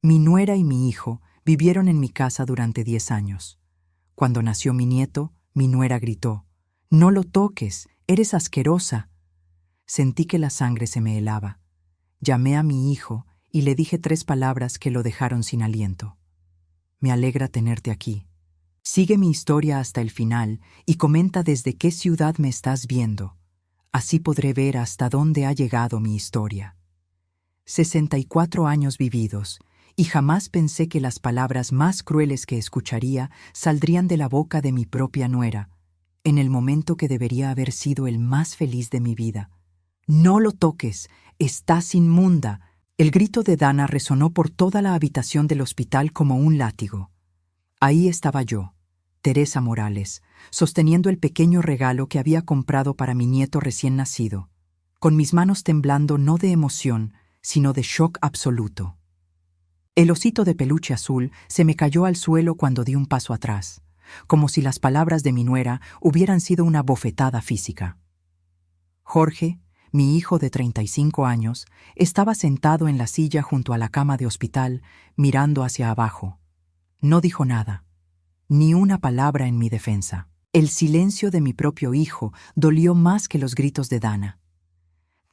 Mi nuera y mi hijo vivieron en mi casa durante 10 años. Cuando nació mi nieto, mi nuera gritó: «No lo toques, eres asquerosa». Sentí que la sangre se me helaba. Llamé a mi hijo y le dije 3 palabras que lo dejaron sin aliento. «Me alegra tenerte aquí. Sigue mi historia hasta el final y comenta desde qué ciudad me estás viendo. Así podré ver hasta dónde ha llegado mi historia». 64 años vividos, y jamás pensé que las palabras más crueles que escucharía saldrían de la boca de mi propia nuera, en el momento que debería haber sido el más feliz de mi vida. «No lo toques, estás inmunda». El grito de Dana resonó por toda la habitación del hospital como un látigo. Ahí estaba yo, Teresa Morales, sosteniendo el pequeño regalo que había comprado para mi nieto recién nacido, con mis manos temblando no de emoción, sino de shock absoluto. El osito de peluche azul se me cayó al suelo cuando di un paso atrás, como si las palabras de mi nuera hubieran sido una bofetada física. Jorge, mi hijo de 35 años, estaba sentado en la silla junto a la cama de hospital, mirando hacia abajo. No dijo nada, ni una palabra en mi defensa. El silencio de mi propio hijo dolió más que los gritos de Dana.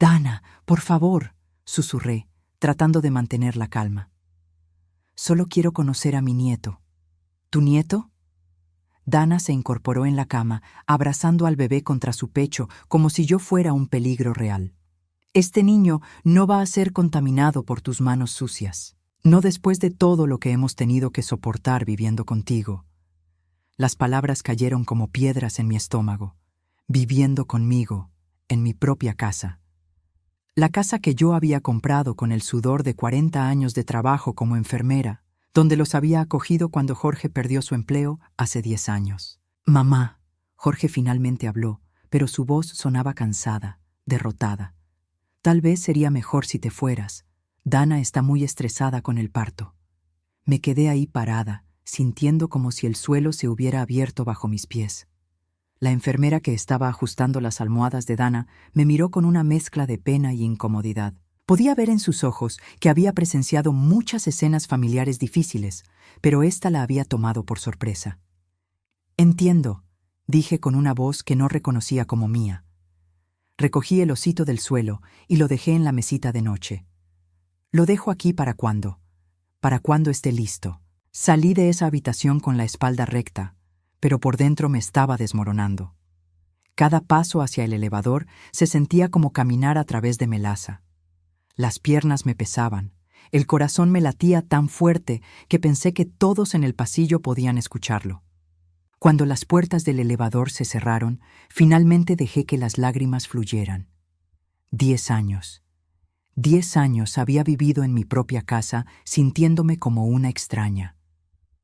«Dana, por favor», susurré, tratando de mantener la calma. «Solo quiero conocer a mi nieto». «¿Tu nieto?» Dana se incorporó en la cama, abrazando al bebé contra su pecho como si yo fuera un peligro real. «Este niño no va a ser contaminado por tus manos sucias. No después de todo lo que hemos tenido que soportar viviendo contigo». Las palabras cayeron como piedras en mi estómago. Viviendo conmigo, en mi propia casa. La casa que yo había comprado con el sudor de 40 años de trabajo como enfermera, donde los había acogido cuando Jorge perdió su empleo hace 10 años. «Mamá», Jorge finalmente habló, pero su voz sonaba cansada, derrotada. «Tal vez sería mejor si te fueras. Dana está muy estresada con el parto». Me quedé ahí parada, sintiendo como si el suelo se hubiera abierto bajo mis pies. La enfermera que estaba ajustando las almohadas de Dana me miró con una mezcla de pena y incomodidad. Podía ver en sus ojos que había presenciado muchas escenas familiares difíciles, pero esta la había tomado por sorpresa. «Entiendo», dije con una voz que no reconocía como mía. Recogí el osito del suelo y lo dejé en la mesita de noche. «Lo dejo aquí para cuando esté listo». Salí de esa habitación con la espalda recta, pero por dentro me estaba desmoronando. Cada paso hacia el elevador se sentía como caminar a través de melaza. Las piernas me pesaban, el corazón me latía tan fuerte que pensé que todos en el pasillo podían escucharlo. Cuando las puertas del elevador se cerraron, finalmente dejé que las lágrimas fluyeran. 10 años. 10 años había vivido en mi propia casa sintiéndome como una extraña.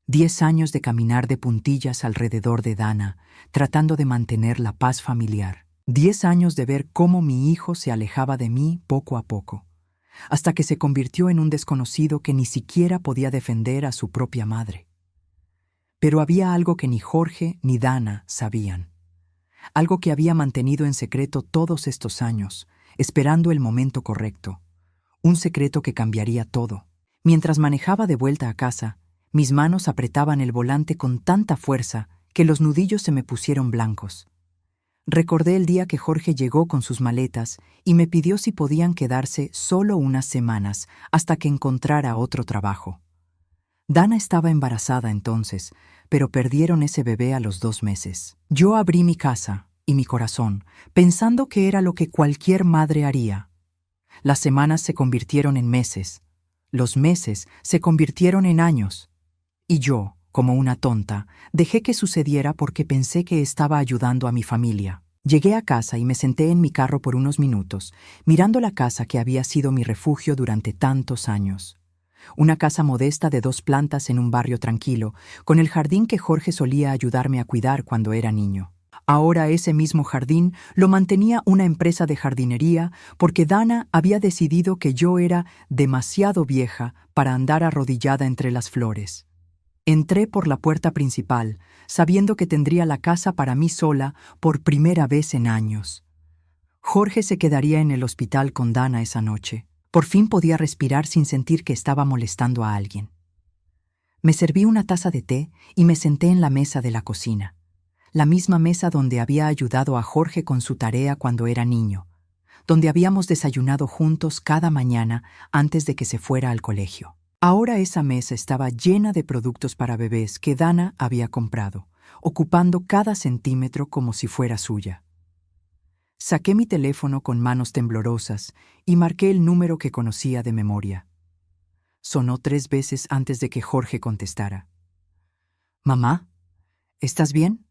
10 años de caminar de puntillas alrededor de Dana, tratando de mantener la paz familiar. 10 años de ver cómo mi hijo se alejaba de mí poco a poco, hasta que se convirtió en un desconocido que ni siquiera podía defender a su propia madre. Pero había algo que ni Jorge ni Dana sabían. Algo que había mantenido en secreto todos estos años, esperando el momento correcto. Un secreto que cambiaría todo. Mientras manejaba de vuelta a casa, mis manos apretaban el volante con tanta fuerza que los nudillos se me pusieron blancos. Recordé el día que Jorge llegó con sus maletas y me pidió si podían quedarse solo unas semanas hasta que encontrara otro trabajo. Dana estaba embarazada entonces, pero perdieron ese bebé a los 2 meses. Yo abrí mi casa y mi corazón, pensando que era lo que cualquier madre haría. Las semanas se convirtieron en meses. Los meses se convirtieron en años. Y yo, como una tonta, dejé que sucediera porque pensé que estaba ayudando a mi familia. Llegué a casa y me senté en mi carro por unos minutos, mirando la casa que había sido mi refugio durante tantos años. Una casa modesta de 2 plantas en un barrio tranquilo, con el jardín que Jorge solía ayudarme a cuidar cuando era niño. Ahora ese mismo jardín lo mantenía una empresa de jardinería porque Dana había decidido que yo era demasiado vieja para andar arrodillada entre las flores. Entré por la puerta principal, sabiendo que tendría la casa para mí sola por primera vez en años. Jorge se quedaría en el hospital con Dana esa noche. Por fin podía respirar sin sentir que estaba molestando a alguien. Me serví una taza de té y me senté en la mesa de la cocina, la misma mesa donde había ayudado a Jorge con su tarea cuando era niño, donde habíamos desayunado juntos cada mañana antes de que se fuera al colegio. Ahora esa mesa estaba llena de productos para bebés que Dana había comprado, ocupando cada centímetro como si fuera suya. Saqué mi teléfono con manos temblorosas y marqué el número que conocía de memoria. Sonó 3 veces antes de que Jorge contestara. «¿Mamá? ¿Estás bien?»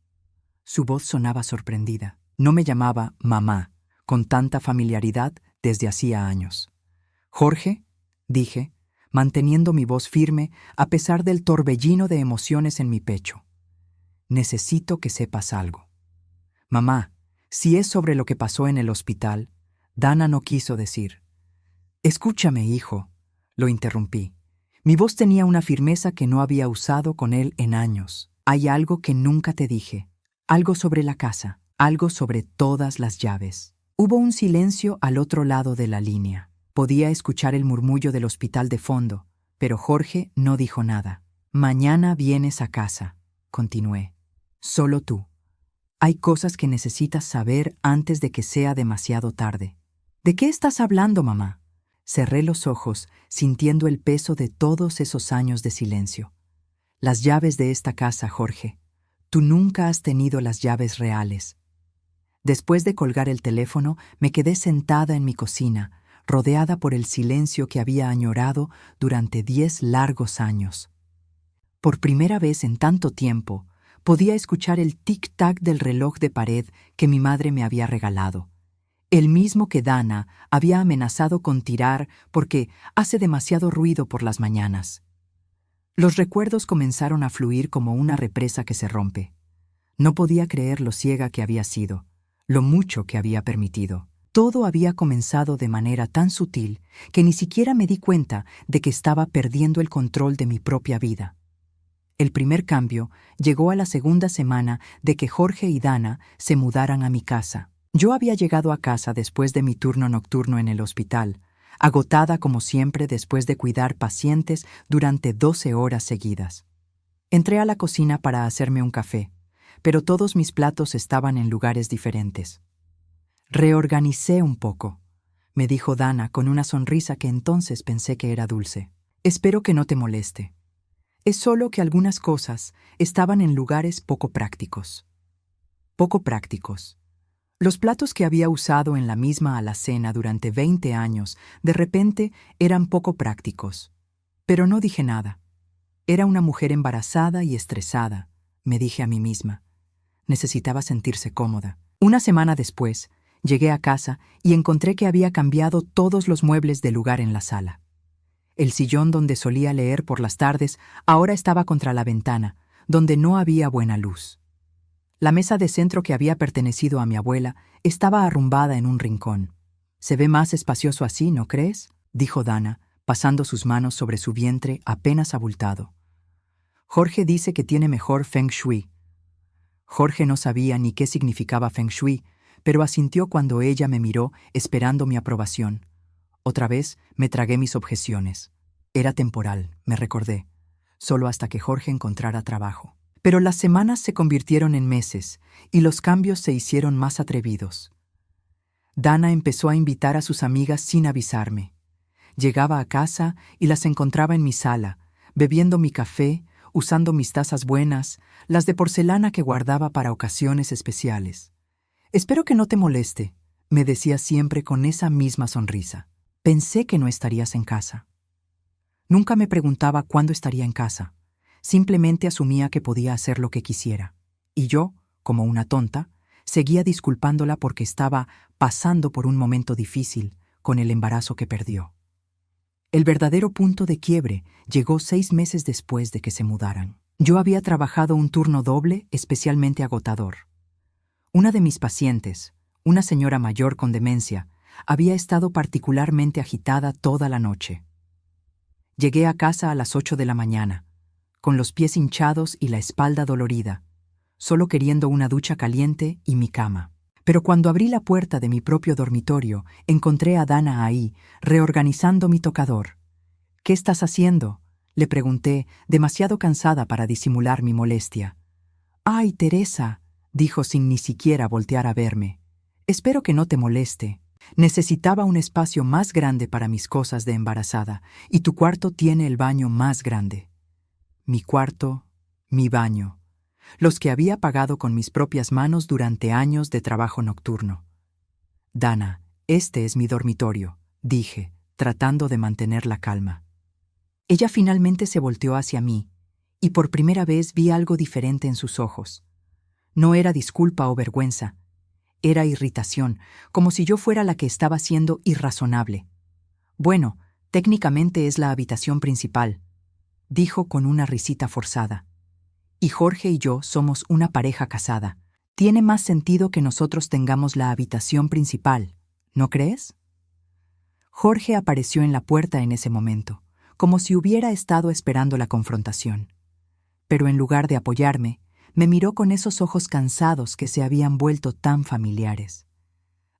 Su voz sonaba sorprendida. No me llamaba mamá con tanta familiaridad desde hacía años. «Jorge», dije, manteniendo mi voz firme a pesar del torbellino de emociones en mi pecho. «Necesito que sepas algo». «Mamá, si es sobre lo que pasó en el hospital», Dana no quiso decir. «Escúchame, hijo», lo interrumpí. Mi voz tenía una firmeza que no había usado con él en años. «Hay algo que nunca te dije, algo sobre la casa, algo sobre todas las llaves». Hubo un silencio al otro lado de la línea. Podía escuchar el murmullo del hospital de fondo, pero Jorge no dijo nada. «Mañana vienes a casa», continué. «Solo tú. Hay cosas que necesitas saber antes de que sea demasiado tarde». «¿De qué estás hablando, mamá?» Cerré los ojos, sintiendo el peso de todos esos años de silencio. «Las llaves de esta casa, Jorge. Tú nunca has tenido las llaves reales». Después de colgar el teléfono, me quedé sentada en mi cocina, rodeada por el silencio que había añorado durante 10 largos años. Por primera vez en tanto tiempo, podía escuchar el tic-tac del reloj de pared que mi madre me había regalado, el mismo que Dana había amenazado con tirar porque hace demasiado ruido por las mañanas. Los recuerdos comenzaron a fluir como una represa que se rompe. No podía creer lo ciega que había sido, lo mucho que había permitido. Todo había comenzado de manera tan sutil que ni siquiera me di cuenta de que estaba perdiendo el control de mi propia vida. El primer cambio llegó a la segunda semana de que Jorge y Dana se mudaran a mi casa. Yo había llegado a casa después de mi turno nocturno en el hospital, agotada como siempre después de cuidar pacientes durante 12 horas seguidas. Entré a la cocina para hacerme un café, pero todos mis platos estaban en lugares diferentes. «Reorganicé un poco», me dijo Dana con una sonrisa que entonces pensé que era dulce. «Espero que no te moleste. Es solo que algunas cosas estaban en lugares poco prácticos». Poco prácticos. Los platos que había usado en la misma alacena durante 20 años de repente eran poco prácticos. Pero no dije nada. Era una mujer embarazada y estresada, me dije a mí misma. Necesitaba sentirse cómoda. Una semana después, llegué a casa y encontré que había cambiado todos los muebles de lugar en la sala. El sillón donde solía leer por las tardes ahora estaba contra la ventana, donde no había buena luz. La mesa de centro que había pertenecido a mi abuela estaba arrumbada en un rincón. «Se ve más espacioso así, ¿no crees?», dijo Dana, pasando sus manos sobre su vientre apenas abultado. «Jorge dice que tiene mejor Feng Shui». Jorge no sabía ni qué significaba Feng Shui, pero asintió cuando ella me miró esperando mi aprobación. Otra vez me tragué mis objeciones. Era temporal, me recordé, solo hasta que Jorge encontrara trabajo. Pero las semanas se convirtieron en meses y los cambios se hicieron más atrevidos. Dana empezó a invitar a sus amigas sin avisarme. Llegaba a casa y las encontraba en mi sala, bebiendo mi café, usando mis tazas buenas, las de porcelana que guardaba para ocasiones especiales. «Espero que no te moleste», me decía siempre con esa misma sonrisa. «Pensé que no estarías en casa». Nunca me preguntaba cuándo estaría en casa. Simplemente asumía que podía hacer lo que quisiera. Y yo, como una tonta, seguía disculpándola porque estaba pasando por un momento difícil con el embarazo que perdió. El verdadero punto de quiebre llegó 6 meses después de que se mudaran. Yo había trabajado un turno doble especialmente agotador. Una de mis pacientes, una señora mayor con demencia, había estado particularmente agitada toda la noche. Llegué a casa a las 8 de la mañana, con los pies hinchados y la espalda dolorida, solo queriendo una ducha caliente y mi cama. Pero cuando abrí la puerta de mi propio dormitorio, encontré a Dana ahí, reorganizando mi tocador. «¿Qué estás haciendo?», le pregunté, demasiado cansada para disimular mi molestia. «Ay, Teresa», dijo sin ni siquiera voltear a verme. «Espero que no te moleste. Necesitaba un espacio más grande para mis cosas de embarazada, y tu cuarto tiene el baño más grande». Mi cuarto, mi baño, los que había pagado con mis propias manos durante años de trabajo nocturno. «Dana, este es mi dormitorio», dije, tratando de mantener la calma. Ella finalmente se volteó hacia mí, y por primera vez vi algo diferente en sus ojos. No era disculpa o vergüenza, era irritación, como si yo fuera la que estaba siendo irrazonable. «Bueno, técnicamente es la habitación principal», dijo con una risita forzada. «Y Jorge y yo somos una pareja casada. Tiene más sentido que nosotros tengamos la habitación principal, ¿no crees?». Jorge apareció en la puerta en ese momento, como si hubiera estado esperando la confrontación. Pero en lugar de apoyarme, me miró con esos ojos cansados que se habían vuelto tan familiares.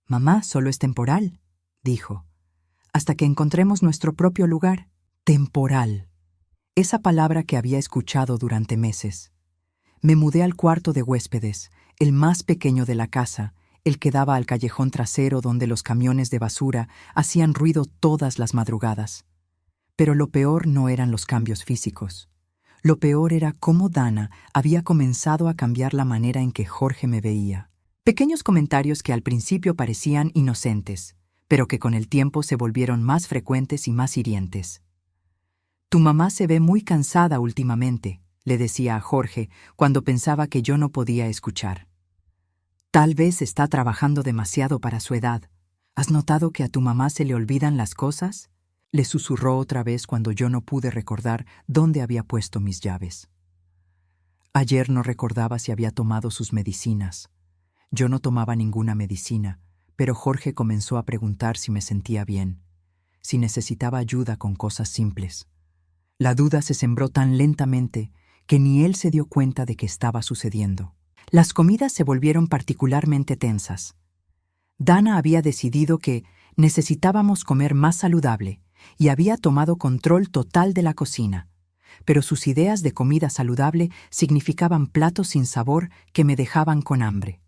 «Mamá, solo es temporal», dijo, «hasta que encontremos nuestro propio lugar». Temporal. Esa palabra que había escuchado durante meses. Me mudé al cuarto de huéspedes, el más pequeño de la casa, el que daba al callejón trasero donde los camiones de basura hacían ruido todas las madrugadas. Pero lo peor no eran los cambios físicos. Lo peor era cómo Dana había comenzado a cambiar la manera en que Jorge me veía. Pequeños comentarios que al principio parecían inocentes, pero que con el tiempo se volvieron más frecuentes y más hirientes. «Tu mamá se ve muy cansada últimamente», le decía a Jorge cuando pensaba que yo no podía escuchar. «Tal vez está trabajando demasiado para su edad. ¿Has notado que a tu mamá se le olvidan las cosas?», le susurró otra vez cuando yo no pude recordar dónde había puesto mis llaves. Ayer no recordaba si había tomado sus medicinas. Yo no tomaba ninguna medicina, pero Jorge comenzó a preguntar si me sentía bien, si necesitaba ayuda con cosas simples. La duda se sembró tan lentamente que ni él se dio cuenta de que estaba sucediendo. Las comidas se volvieron particularmente tensas. Dana había decidido que necesitábamos comer más saludable y había tomado control total de la cocina, pero sus ideas de comida saludable significaban platos sin sabor que me dejaban con hambre.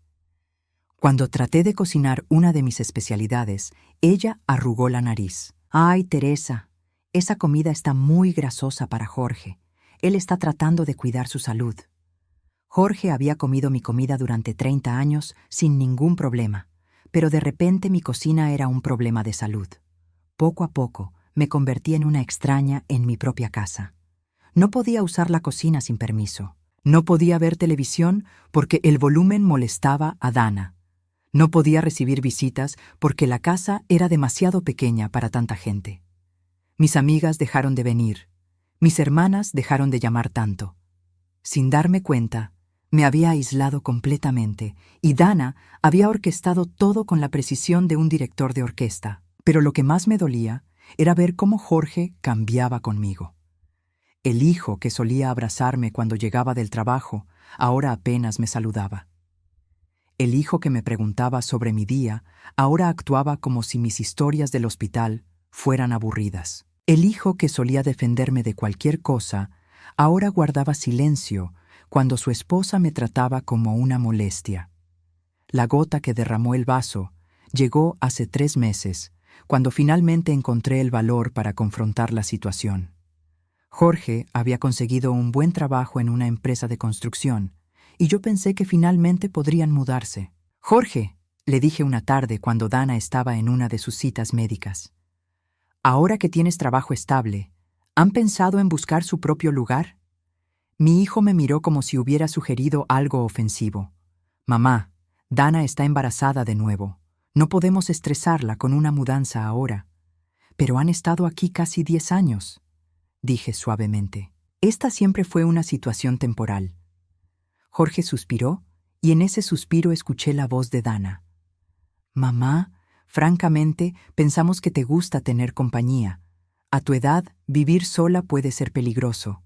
Cuando traté de cocinar una de mis especialidades, ella arrugó la nariz. «Ay, Teresa, esa comida está muy grasosa para Jorge. Él está tratando de cuidar su salud». Jorge había comido mi comida durante 30 años sin ningún problema, pero de repente mi cocina era un problema de salud. Poco a poco me convertí en una extraña en mi propia casa. No podía usar la cocina sin permiso. No podía ver televisión porque el volumen molestaba a Dana. No podía recibir visitas porque la casa era demasiado pequeña para tanta gente. Mis amigas dejaron de venir. Mis hermanas dejaron de llamar tanto. Sin darme cuenta, me había aislado completamente y Dana había orquestado todo con la precisión de un director de orquesta. Pero lo que más me dolía era ver cómo Jorge cambiaba conmigo. El hijo que solía abrazarme cuando llegaba del trabajo, ahora apenas me saludaba. El hijo que me preguntaba sobre mi día, ahora actuaba como si mis historias del hospital fueran aburridas. El hijo que solía defenderme de cualquier cosa, ahora guardaba silencio cuando su esposa me trataba como una molestia. La gota que derramó el vaso llegó hace 3 meses, cuando finalmente encontré el valor para confrontar la situación. Jorge había conseguido un buen trabajo en una empresa de construcción, y yo pensé que finalmente podrían mudarse. «Jorge», le dije una tarde cuando Dana estaba en una de sus citas médicas, «ahora que tienes trabajo estable, ¿han pensado en buscar su propio lugar?». Mi hijo me miró como si hubiera sugerido algo ofensivo. «Mamá, Dana está embarazada de nuevo. No podemos estresarla con una mudanza ahora». «Pero han estado aquí casi 10 años», dije suavemente. «Esta siempre fue una situación temporal». Jorge suspiró, y en ese suspiro escuché la voz de Dana. «Mamá, francamente, pensamos que te gusta tener compañía. A tu edad, vivir sola puede ser peligroso».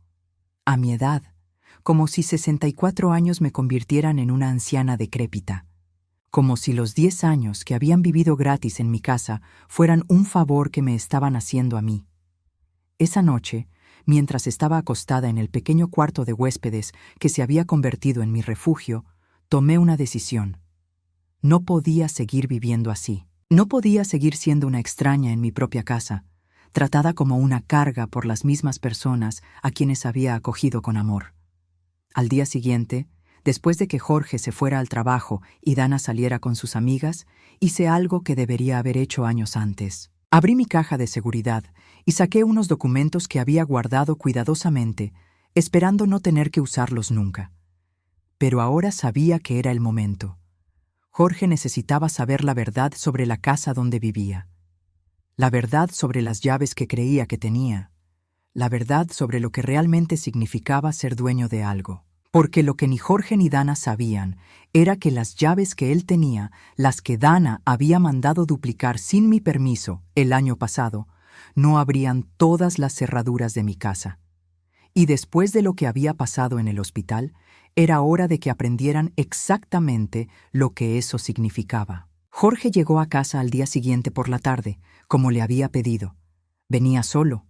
A mi edad, como si 64 años me convirtieran en una anciana decrépita. como si los 10 años que habían vivido gratis en mi casa fueran un favor que me estaban haciendo a mí. Esa noche, mientras estaba acostada en el pequeño cuarto de huéspedes que se había convertido en mi refugio, tomé una decisión. No podía seguir viviendo así. No podía seguir siendo una extraña en mi propia casa, tratada como una carga por las mismas personas a quienes había acogido con amor. Al día siguiente, después de que Jorge se fuera al trabajo y Dana saliera con sus amigas, hice algo que debería haber hecho años antes. Abrí mi caja de seguridad y saqué unos documentos que había guardado cuidadosamente, esperando no tener que usarlos nunca. Pero ahora sabía que era el momento. Jorge necesitaba saber la verdad sobre la casa donde vivía. La verdad sobre las llaves que creía que tenía. La verdad sobre lo que realmente significaba ser dueño de algo. Porque lo que ni Jorge ni Dana sabían era que las llaves que él tenía, las que Dana había mandado duplicar sin mi permiso el año pasado, no abrían todas las cerraduras de mi casa. Y después de lo que había pasado en el hospital, era hora de que aprendieran exactamente lo que eso significaba. Jorge llegó a casa al día siguiente por la tarde, como le había pedido. Venía solo,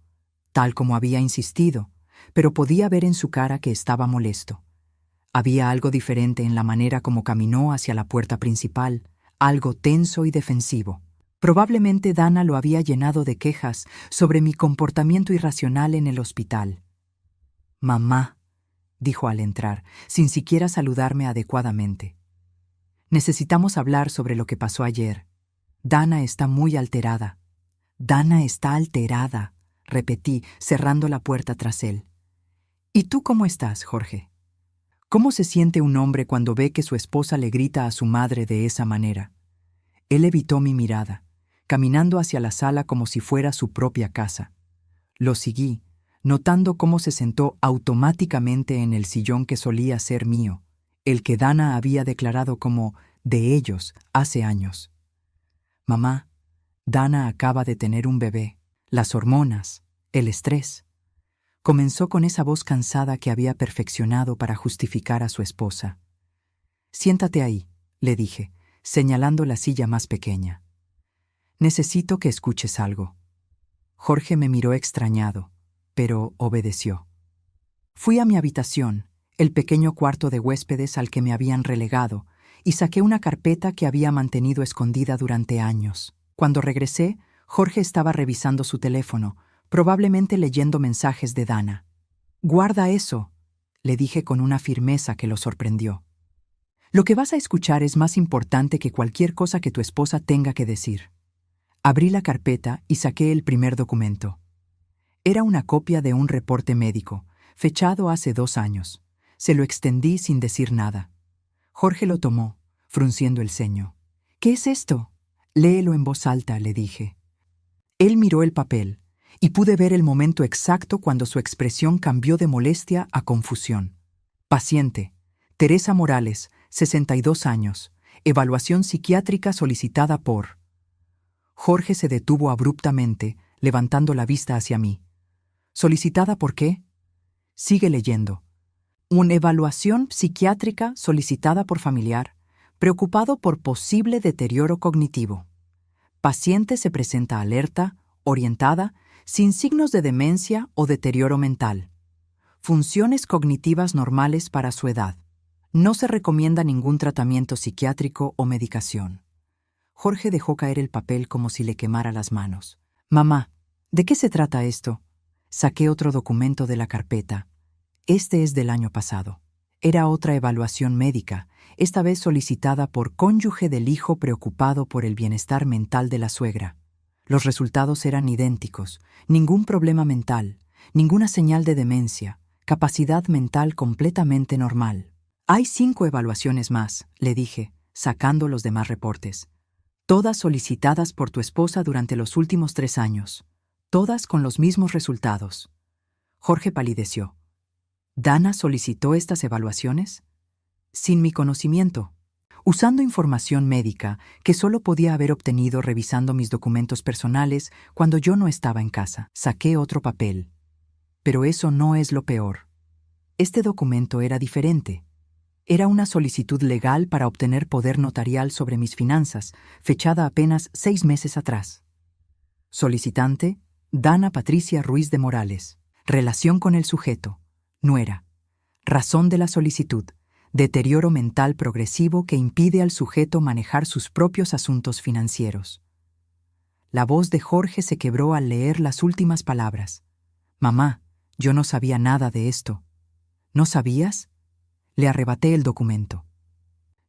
tal como había insistido, pero podía ver en su cara que estaba molesto. Había algo diferente en la manera como caminó hacia la puerta principal, algo tenso y defensivo. Probablemente Dana lo había llenado de quejas sobre mi comportamiento irracional en el hospital. «Mamá», dijo al entrar, sin siquiera saludarme adecuadamente. «Necesitamos hablar sobre lo que pasó ayer. Dana está muy alterada». «Dana está alterada», repetí, cerrando la puerta tras él. «¿Y tú cómo estás, Jorge? ¿Cómo se siente un hombre cuando ve que su esposa le grita a su madre de esa manera?» Él evitó mi mirada, caminando hacia la sala como si fuera su propia casa. Lo seguí, notando cómo se sentó automáticamente en el sillón que solía ser mío, el que Dana había declarado como de ellos hace años. «Mamá, Dana acaba de tener un bebé. Las hormonas, el estrés». Comenzó con esa voz cansada que había perfeccionado para justificar a su esposa. «Siéntate ahí», le dije, señalando la silla más pequeña. «Necesito que escuches algo». Jorge me miró extrañado, pero obedeció. Fui a mi habitación, el pequeño cuarto de huéspedes al que me habían relegado, y saqué una carpeta que había mantenido escondida durante años. Cuando regresé, Jorge estaba revisando su teléfono, probablemente leyendo mensajes de Dana. «Guarda eso», le dije con una firmeza que lo sorprendió. «Lo que vas a escuchar es más importante que cualquier cosa que tu esposa tenga que decir». Abrí la carpeta y saqué el primer documento. Era una copia de un reporte médico, fechado hace 2 años. Se lo extendí sin decir nada. Jorge lo tomó, frunciendo el ceño. «¿Qué es esto?» «Léelo en voz alta», le dije. Él miró el papel, y pude ver el momento exacto cuando su expresión cambió de molestia a confusión. Paciente, Teresa Morales, 62 años, evaluación psiquiátrica solicitada por... Jorge se detuvo abruptamente, levantando la vista hacia mí. ¿Solicitada por qué? Sigue leyendo. Una evaluación psiquiátrica solicitada por familiar, preocupado por posible deterioro cognitivo. Paciente se presenta alerta, orientada, sin signos de demencia o deterioro mental. Funciones cognitivas normales para su edad. No se recomienda ningún tratamiento psiquiátrico o medicación. Jorge dejó caer el papel como si le quemara las manos. «Mamá, ¿de qué se trata esto?» Saqué otro documento de la carpeta. Este es del año pasado. Era otra evaluación médica, esta vez solicitada por cónyuge del hijo preocupado por el bienestar mental de la suegra. Los resultados eran idénticos, ningún problema mental, ninguna señal de demencia, capacidad mental completamente normal. «Hay 5 evaluaciones más», le dije, sacando los demás reportes. «Todas solicitadas por tu esposa durante los últimos 3 años. Todas con los mismos resultados». Jorge palideció. «¿Dana solicitó estas evaluaciones?» «Sin mi conocimiento. Usando información médica que solo podía haber obtenido revisando mis documentos personales cuando yo no estaba en casa». Saqué otro papel. Pero eso no es lo peor. Este documento era diferente. Era una solicitud legal para obtener poder notarial sobre mis finanzas, fechada apenas 6 meses atrás. Solicitante: Dana Patricia Ruiz de Morales. Relación con el sujeto: nuera. Razón de la solicitud: deterioro mental progresivo que impide al sujeto manejar sus propios asuntos financieros. La voz de Jorge se quebró al leer las últimas palabras. Mamá, yo no sabía nada de esto. ¿No sabías? Le arrebaté el documento.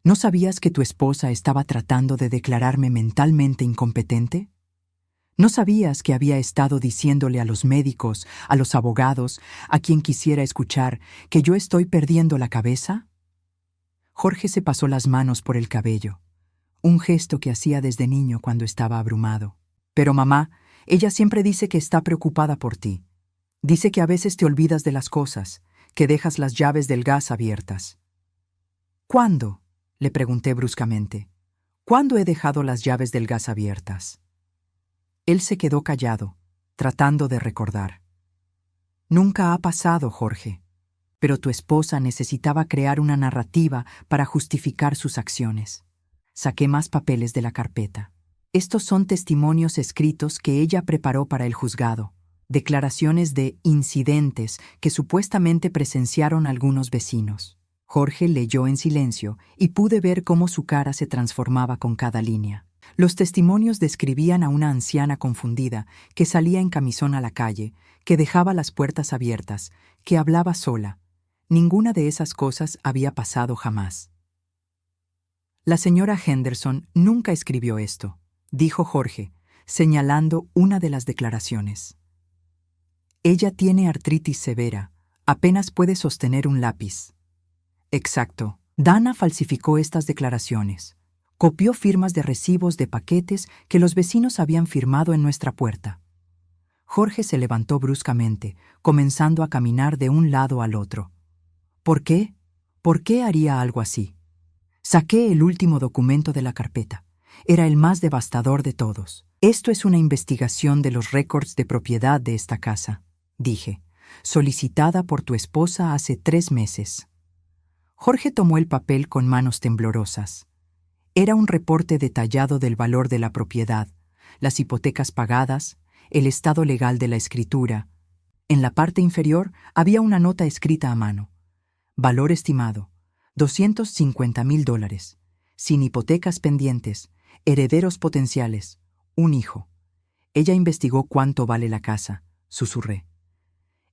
¿No sabías que tu esposa estaba tratando de declararme mentalmente incompetente? ¿No sabías que había estado diciéndole a los médicos, a los abogados, a quien quisiera escuchar, que yo estoy perdiendo la cabeza? Jorge se pasó las manos por el cabello, un gesto que hacía desde niño cuando estaba abrumado. Pero mamá, ella siempre dice que está preocupada por ti. Dice que a veces te olvidas de las cosas, que dejas las llaves del gas abiertas. ¿Cuándo?, le pregunté bruscamente. ¿Cuándo he dejado las llaves del gas abiertas? Él se quedó callado, tratando de recordar. Nunca ha pasado, Jorge. Pero tu esposa necesitaba crear una narrativa para justificar sus acciones. Saqué más papeles de la carpeta. Estos son testimonios escritos que ella preparó para el juzgado. Declaraciones de incidentes que supuestamente presenciaron algunos vecinos. Jorge leyó en silencio y pude ver cómo su cara se transformaba con cada línea. Los testimonios describían a una anciana confundida que salía en camisón a la calle, que dejaba las puertas abiertas, que hablaba sola. Ninguna de esas cosas había pasado jamás. La señora Henderson nunca escribió esto, dijo Jorge, señalando una de las declaraciones. Ella tiene artritis severa, apenas puede sostener un lápiz. Exacto. Dana falsificó estas declaraciones. Copió firmas de recibos de paquetes que los vecinos habían firmado en nuestra puerta. Jorge se levantó bruscamente, comenzando a caminar de un lado al otro. ¿Por qué? ¿Por qué haría algo así? Saqué el último documento de la carpeta. Era el más devastador de todos. Esto es una investigación de los récords de propiedad de esta casa, dije, solicitada por tu esposa hace 3 meses. Jorge tomó el papel con manos temblorosas. Era un reporte detallado del valor de la propiedad, las hipotecas pagadas, el estado legal de la escritura. En la parte inferior había una nota escrita a mano. Valor estimado, $250,000, sin hipotecas pendientes, herederos potenciales, un hijo. Ella investigó cuánto vale la casa, susurré.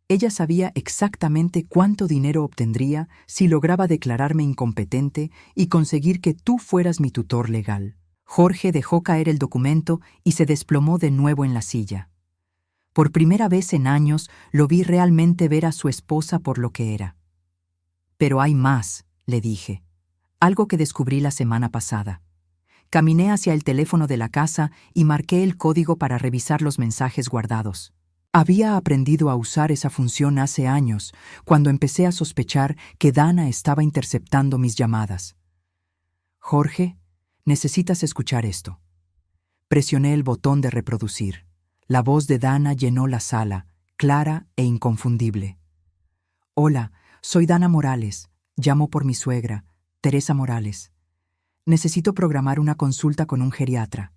Ella sabía exactamente cuánto dinero obtendría si lograba declararme incompetente y conseguir que tú fueras mi tutor legal. Jorge dejó caer el documento y se desplomó de nuevo en la silla. Por primera vez en años lo vi realmente ver a su esposa por lo que era. Pero hay más, le dije. Algo que descubrí la semana pasada. Caminé hacia el teléfono de la casa y marqué el código para revisar los mensajes guardados. Había aprendido a usar esa función hace años, cuando empecé a sospechar que Dana estaba interceptando mis llamadas. Jorge, necesitas escuchar esto. Presioné el botón de reproducir. La voz de Dana llenó la sala, clara e inconfundible. Hola, soy Dana Morales. Llamo por mi suegra, Teresa Morales. Necesito programar una consulta con un geriatra.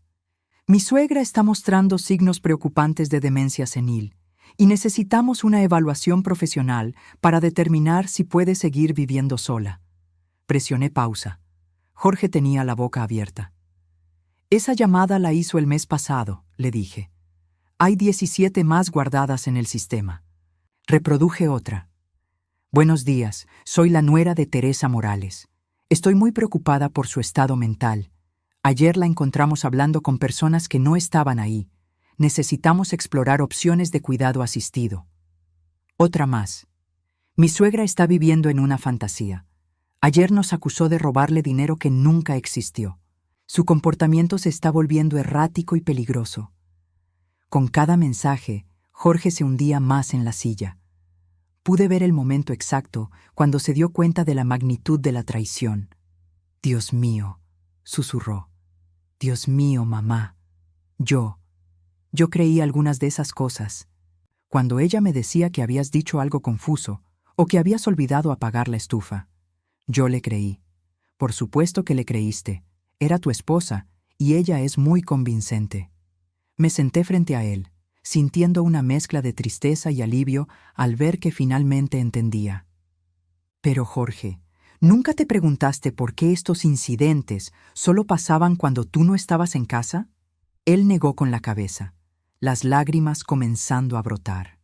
Mi suegra está mostrando signos preocupantes de demencia senil y necesitamos una evaluación profesional para determinar si puede seguir viviendo sola. Presioné pausa. Jorge tenía la boca abierta. Esa llamada la hizo el mes pasado, le dije. Hay 17 más guardadas en el sistema. Reproduje otra. Buenos días, soy la nuera de Teresa Morales. Estoy muy preocupada por su estado mental. Ayer la encontramos hablando con personas que no estaban ahí. Necesitamos explorar opciones de cuidado asistido. Otra más. Mi suegra está viviendo en una fantasía. Ayer nos acusó de robarle dinero que nunca existió. Su comportamiento se está volviendo errático y peligroso. Con cada mensaje, Jorge se hundía más en la silla. Pude ver el momento exacto cuando se dio cuenta de la magnitud de la traición. Dios mío, susurró. Dios mío, mamá. Yo creí algunas de esas cosas. Cuando ella me decía que habías dicho algo confuso o que habías olvidado apagar la estufa. Yo le creí. Por supuesto que le creíste. Era tu esposa, y ella es muy convincente. Me senté frente a él, sintiendo una mezcla de tristeza y alivio al ver que finalmente entendía. Pero Jorge, ¿nunca te preguntaste por qué estos incidentes solo pasaban cuando tú no estabas en casa? Él negó con la cabeza, las lágrimas comenzando a brotar.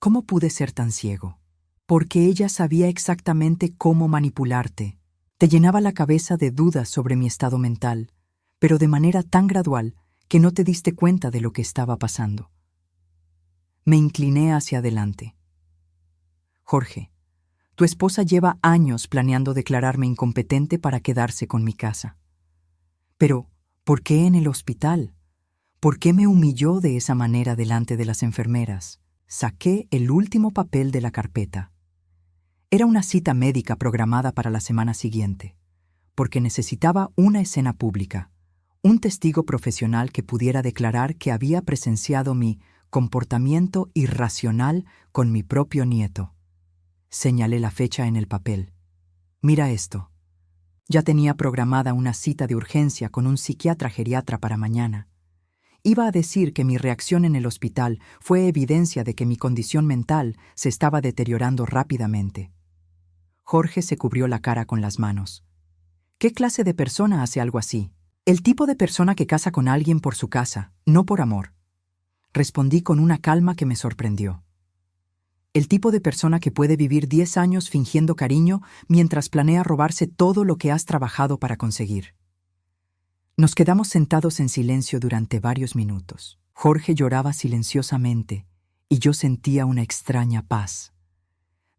¿Cómo pude ser tan ciego? Porque ella sabía exactamente cómo manipularte. Te llenaba la cabeza de dudas sobre mi estado mental, pero de manera tan gradual que no te diste cuenta de lo que estaba pasando. Me incliné hacia adelante. Jorge, tu esposa lleva años planeando declararme incompetente para quedarse con mi casa. Pero, ¿por qué en el hospital? ¿Por qué me humilló de esa manera delante de las enfermeras? Saqué el último papel de la carpeta. Era una cita médica programada para la semana siguiente, porque necesitaba una escena pública, un testigo profesional que pudiera declarar que había presenciado mi comportamiento irracional con mi propio nieto. Señalé la fecha en el papel. Mira esto. Ya tenía programada una cita de urgencia con un psiquiatra geriatra para mañana. Iba a decir que mi reacción en el hospital fue evidencia de que mi condición mental se estaba deteriorando rápidamente. Jorge se cubrió la cara con las manos. ¿Qué clase de persona hace algo así? El tipo de persona que casa con alguien por su casa, no por amor. Respondí con una calma que me sorprendió. El tipo de persona que puede vivir 10 años fingiendo cariño mientras planea robarse todo lo que has trabajado para conseguir. Nos quedamos sentados en silencio durante varios minutos. Jorge lloraba silenciosamente y yo sentía una extraña paz.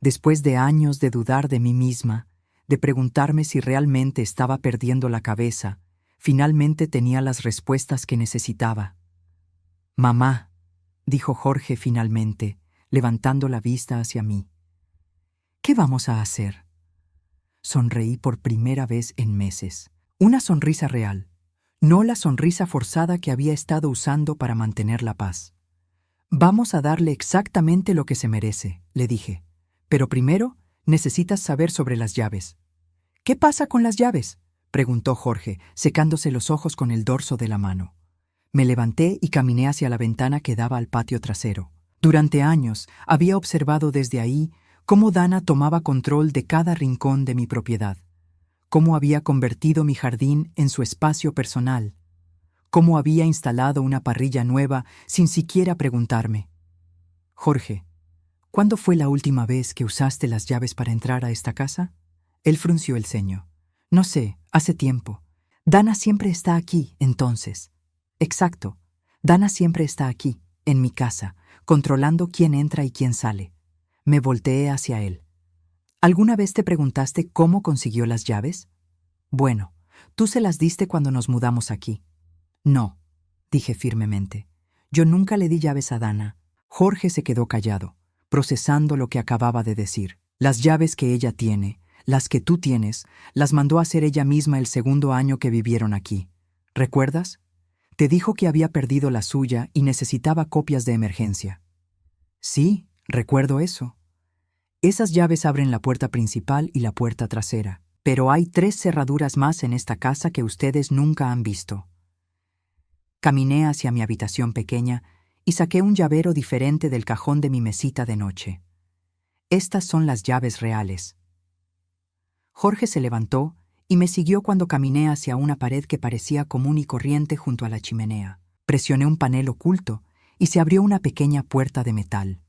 Después de años de dudar de mí misma, de preguntarme si realmente estaba perdiendo la cabeza, finalmente tenía las respuestas que necesitaba. «Mamá», dijo Jorge finalmente, levantando la vista hacia mí. «¿Qué vamos a hacer?» Sonreí por primera vez en meses. Una sonrisa real, no la sonrisa forzada que había estado usando para mantener la paz. «Vamos a darle exactamente lo que se merece», le dije. «Pero primero necesitas saber sobre las llaves». «¿Qué pasa con las llaves?», preguntó Jorge, secándose los ojos con el dorso de la mano. Me levanté y caminé hacia la ventana que daba al patio trasero. Durante años había observado desde ahí cómo Dana tomaba control de cada rincón de mi propiedad, cómo había convertido mi jardín en su espacio personal, cómo había instalado una parrilla nueva sin siquiera preguntarme. «Jorge, ¿cuándo fue la última vez que usaste las llaves para entrar a esta casa?» Él frunció el ceño. «No sé, hace tiempo. Dana siempre está aquí, entonces». «Exacto. Dana siempre está aquí, en mi casa, controlando quién entra y quién sale». Me volteé hacia él. «¿Alguna vez te preguntaste cómo consiguió las llaves?» «Bueno, tú se las diste cuando nos mudamos aquí». «No», dije firmemente. «Yo nunca le di llaves a Dana». Jorge se quedó callado, procesando lo que acababa de decir. «Las llaves que ella tiene, las que tú tienes, las mandó a hacer ella misma el segundo año que vivieron aquí. ¿Recuerdas? Te dijo que había perdido la suya y necesitaba copias de emergencia». «Sí, recuerdo eso». «Esas llaves abren la puerta principal y la puerta trasera, pero hay 3 cerraduras más en esta casa que ustedes nunca han visto». Caminé hacia mi habitación pequeña y saqué un llavero diferente del cajón de mi mesita de noche. «Estas son las llaves reales». Jorge se levantó y me siguió cuando caminé hacia una pared que parecía común y corriente junto a la chimenea. Presioné un panel oculto y se abrió una pequeña puerta de metal.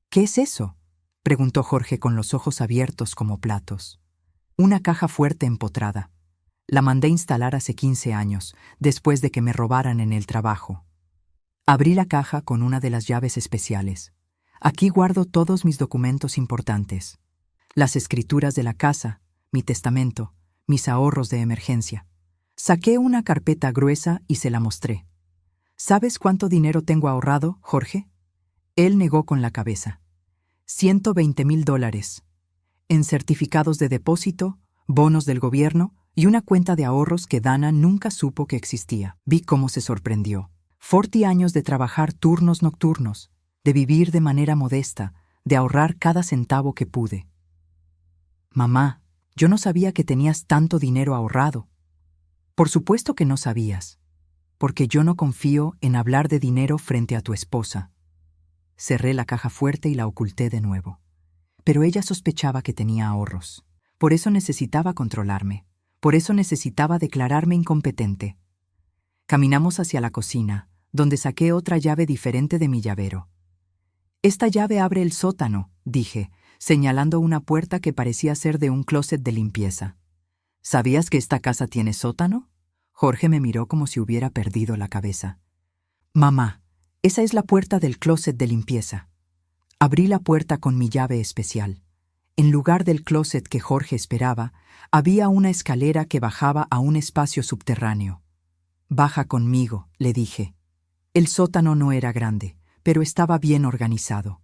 «¿Qué es eso?», preguntó Jorge con los ojos abiertos como platos. «Una caja fuerte empotrada. La mandé instalar hace 15 años, después de que me robaran en el trabajo». Abrí la caja con una de las llaves especiales. «Aquí guardo todos mis documentos importantes. Las escrituras de la casa, mi testamento, mis ahorros de emergencia». Saqué una carpeta gruesa y se la mostré. «¿Sabes cuánto dinero tengo ahorrado, Jorge?». Él negó con la cabeza. $120,000. En certificados de depósito, bonos del gobierno y una cuenta de ahorros que Dana nunca supo que existía. Vi cómo se sorprendió. 40 años de trabajar turnos nocturnos, de vivir de manera modesta, de ahorrar cada centavo que pude. «Mamá», Yo no sabía que tenías tanto dinero ahorrado. Por supuesto que no sabías, porque yo no confío en hablar de dinero frente a tu esposa. Cerré la caja fuerte y la oculté de nuevo. Pero ella sospechaba que tenía ahorros. Por eso necesitaba controlarme. Por eso necesitaba declararme incompetente. Caminamos hacia la cocina, donde saqué otra llave diferente de mi llavero. Esta llave abre el sótano, dije, señalando una puerta que parecía ser de un closet de limpieza. ¿Sabías que esta casa tiene sótano? Jorge me miró como si hubiera perdido la cabeza. Mamá, esa es la puerta del closet de limpieza. Abrí la puerta con mi llave especial. En lugar del closet que Jorge esperaba, había una escalera que bajaba a un espacio subterráneo. Baja conmigo, le dije. El sótano no era grande, pero estaba bien organizado.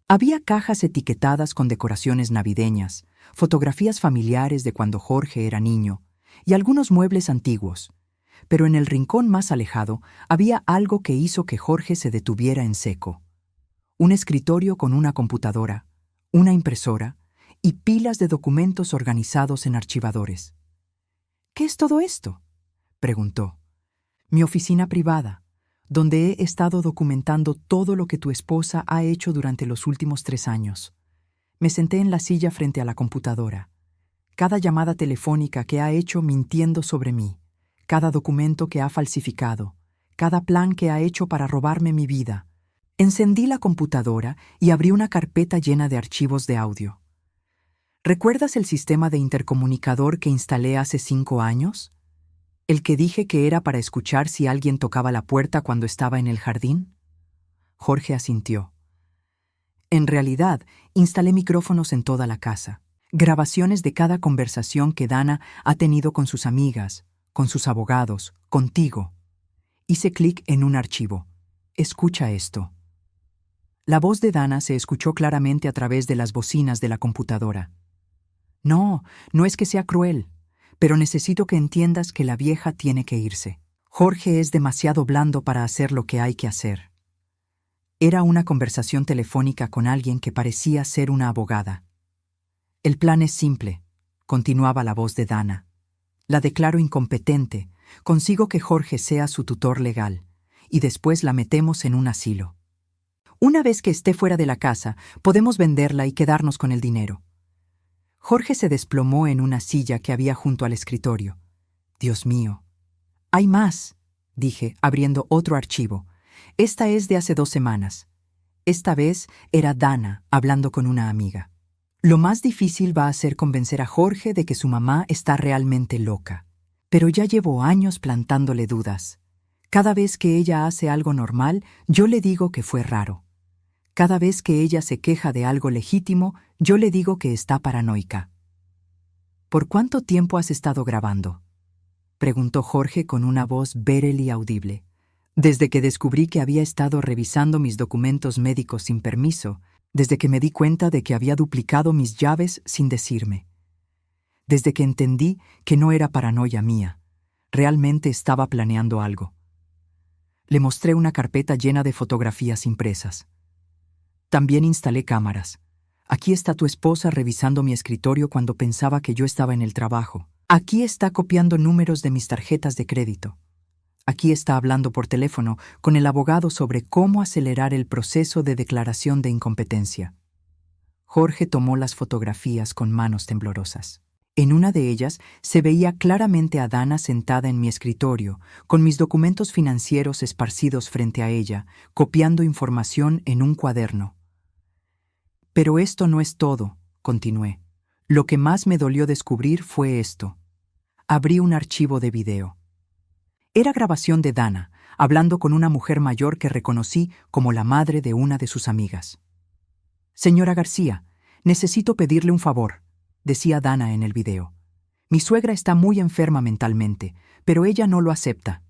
Había cajas etiquetadas con decoraciones navideñas, fotografías familiares de cuando Jorge era niño, y algunos muebles antiguos. Pero en el rincón más alejado había algo que hizo que Jorge se detuviera en seco. Un escritorio con una computadora, una impresora y pilas de documentos organizados en archivadores. ¿Qué es todo esto?, preguntó. Mi oficina privada, donde he estado documentando todo lo que tu esposa ha hecho durante los últimos 3 años. Me senté en la silla frente a la computadora. Cada llamada telefónica que ha hecho mintiendo sobre mí, cada documento que ha falsificado, cada plan que ha hecho para robarme mi vida. Encendí la computadora y abrí una carpeta llena de archivos de audio. ¿Recuerdas el sistema de intercomunicador que instalé hace 5 años? ¿El que dije que era para escuchar si alguien tocaba la puerta cuando estaba en el jardín? Jorge asintió. En realidad, instalé micrófonos en toda la casa, grabaciones de cada conversación que Dana ha tenido con sus amigas, con sus abogados, contigo. Hice clic en un archivo. Escucha esto. La voz de Dana se escuchó claramente a través de las bocinas de la computadora. No, no es que sea cruel, pero necesito que entiendas que la vieja tiene que irse. Jorge es demasiado blando para hacer lo que hay que hacer. Era una conversación telefónica con alguien que parecía ser una abogada. El plan es simple, continuaba la voz de Dana. La declaro incompetente, consigo que Jorge sea su tutor legal, y después la metemos en un asilo. Una vez que esté fuera de la casa, podemos venderla y quedarnos con el dinero. Jorge se desplomó en una silla que había junto al escritorio. Dios mío. Hay más, dije, abriendo otro archivo. Esta es de hace 2 semanas. Esta vez era Dana hablando con una amiga. Lo más difícil va a ser convencer a Jorge de que su mamá está realmente loca. Pero ya llevo años plantándole dudas. Cada vez que ella hace algo normal, yo le digo que fue raro. Cada vez que ella se queja de algo legítimo, yo le digo que está paranoica. ¿Por cuánto tiempo has estado grabando?, preguntó Jorge con una voz barely audible. Desde que descubrí que había estado revisando mis documentos médicos sin permiso, desde que me di cuenta de que había duplicado mis llaves sin decirme. Desde que entendí que no era paranoia mía, realmente estaba planeando algo. Le mostré una carpeta llena de fotografías impresas. También instalé cámaras. Aquí está tu esposa revisando mi escritorio cuando pensaba que yo estaba en el trabajo. Aquí está copiando números de mis tarjetas de crédito. Aquí está hablando por teléfono con el abogado sobre cómo acelerar el proceso de declaración de incompetencia. Jorge tomó las fotografías con manos temblorosas. En una de ellas se veía claramente a Dana sentada en mi escritorio, con mis documentos financieros esparcidos frente a ella, copiando información en un cuaderno. Pero esto no es todo, continué. Lo que más me dolió descubrir fue esto. Abrí un archivo de video. Era grabación de Dana, hablando con una mujer mayor que reconocí como la madre de una de sus amigas. Señora García, necesito pedirle un favor, decía Dana en el video. Mi suegra está muy enferma mentalmente, pero ella no lo acepta.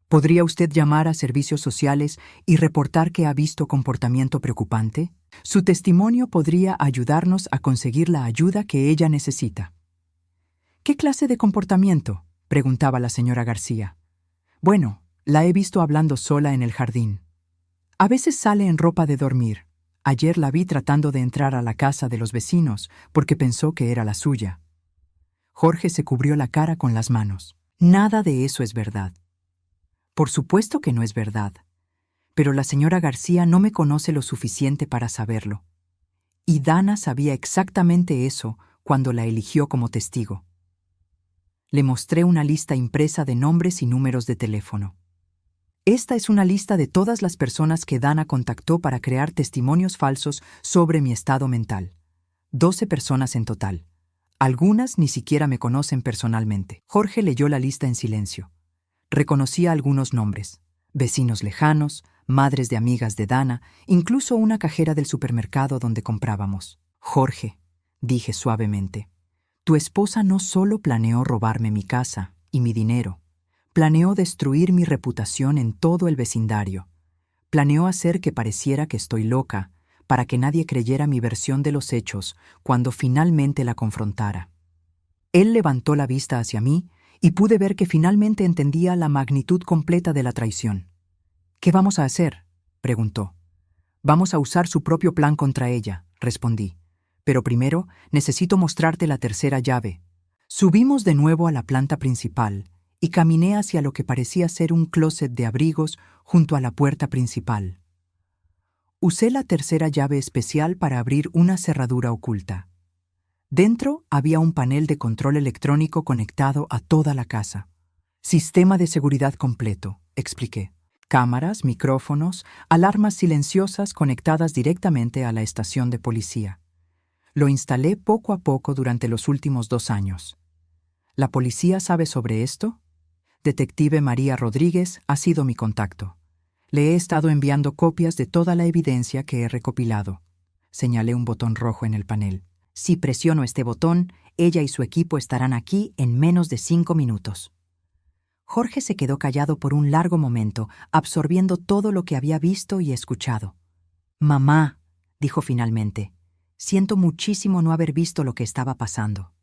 ¿Podría usted llamar a servicios sociales y reportar que ha visto comportamiento preocupante? Su testimonio podría ayudarnos a conseguir la ayuda que ella necesita. ¿Qué clase de comportamiento?, preguntaba la señora García. Bueno, la he visto hablando sola en el jardín. A veces sale en ropa de dormir. Ayer la vi tratando de entrar a la casa de los vecinos porque pensó que era la suya. Jorge se cubrió la cara con las manos. Nada de eso es verdad. Por supuesto que no es verdad. Pero la señora García no me conoce lo suficiente para saberlo. Y Dana sabía exactamente eso cuando la eligió como testigo. Le mostré una lista impresa de nombres y números de teléfono. Esta es una lista de todas las personas que Dana contactó para crear testimonios falsos sobre mi estado mental. 12 personas en total. Algunas ni siquiera me conocen personalmente. Jorge leyó la lista en silencio. Reconocía algunos nombres: vecinos lejanos, madres de amigas de Dana, incluso una cajera del supermercado donde comprábamos. Jorge, dije suavemente, tu esposa no solo planeó robarme mi casa y mi dinero, planeó destruir mi reputación en todo el vecindario. Planeó hacer que pareciera que estoy loca para que nadie creyera mi versión de los hechos cuando finalmente la confrontara. Él levantó la vista hacia mí y pude ver que finalmente entendía la magnitud completa de la traición. ¿Qué vamos a hacer?, preguntó. Vamos a usar su propio plan contra ella, respondí. Pero primero necesito mostrarte la tercera llave. Subimos de nuevo a la planta principal y caminé hacia lo que parecía ser un closet de abrigos junto a la puerta principal. Usé la tercera llave especial para abrir una cerradura oculta. Dentro había un panel de control electrónico conectado a toda la casa. Sistema de seguridad completo, expliqué. Cámaras, micrófonos, alarmas silenciosas conectadas directamente a la estación de policía. Lo instalé poco a poco durante los últimos 2 años. ¿La policía sabe sobre esto? Detective María Rodríguez ha sido mi contacto. Le he estado enviando copias de toda la evidencia que he recopilado. Señalé un botón rojo en el panel. Si presiono este botón, ella y su equipo estarán aquí en menos de 5 minutos. Jorge se quedó callado por un largo momento, absorbiendo todo lo que había visto y escuchado. «Mamá», dijo finalmente, «siento muchísimo no haber visto lo que estaba pasando».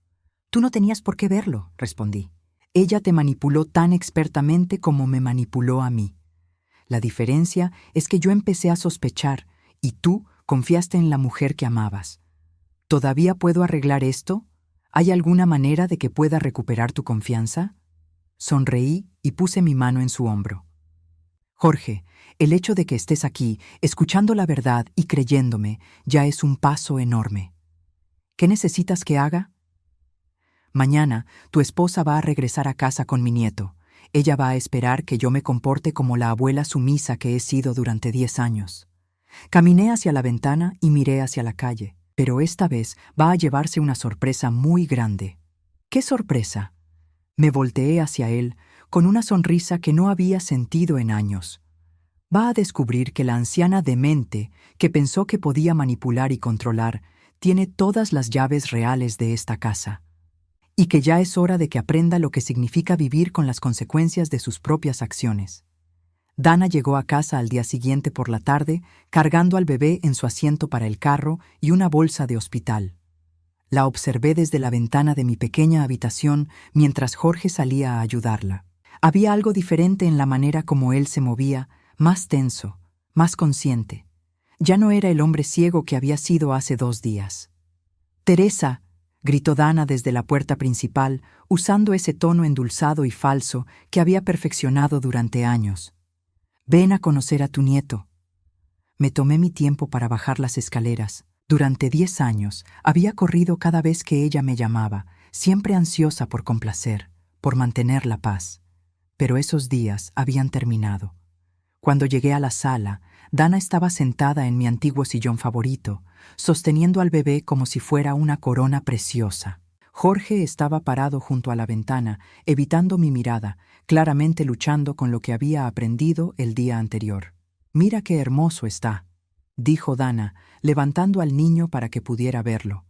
«Tú no tenías por qué verlo», respondí. «Ella te manipuló tan expertamente como me manipuló a mí. La diferencia es que yo empecé a sospechar y tú confiaste en la mujer que amabas. ¿Todavía puedo arreglar esto? ¿Hay alguna manera de que pueda recuperar tu confianza?» Sonreí y puse mi mano en su hombro. «Jorge, el hecho de que estés aquí, escuchando la verdad y creyéndome, ya es un paso enorme. ¿Qué necesitas que haga? Mañana, tu esposa va a regresar a casa con mi nieto. Ella va a esperar que yo me comporte como la abuela sumisa que he sido durante 10 años. Caminé hacia la ventana y miré hacia la calle, pero esta vez va a llevarse una sorpresa muy grande». «¿Qué sorpresa?». Me volteé hacia él con una sonrisa que no había sentido en años. Va a descubrir que la anciana demente, que pensó que podía manipular y controlar, tiene todas las llaves reales de esta casa. Y que ya es hora de que aprenda lo que significa vivir con las consecuencias de sus propias acciones. Dana llegó a casa al día siguiente por la tarde, cargando al bebé en su asiento para el carro y una bolsa de hospital. La observé desde la ventana de mi pequeña habitación mientras Jorge salía a ayudarla. Había algo diferente en la manera como él se movía, más tenso, más consciente. Ya no era el hombre ciego que había sido hace 2 días. «Teresa», gritó Dana desde la puerta principal, usando ese tono endulzado y falso que había perfeccionado durante años. «Ven a conocer a tu nieto». Me tomé mi tiempo para bajar las escaleras. Durante 10 años había corrido cada vez que ella me llamaba, siempre ansiosa por complacer, por mantener la paz. Pero esos días habían terminado. Cuando llegué a la sala, Dana estaba sentada en mi antiguo sillón favorito, sosteniendo al bebé como si fuera una corona preciosa. Jorge estaba parado junto a la ventana, evitando mi mirada, claramente luchando con lo que había aprendido el día anterior. «Mira qué hermoso está», dijo Dana, levantando al niño para que pudiera verlo.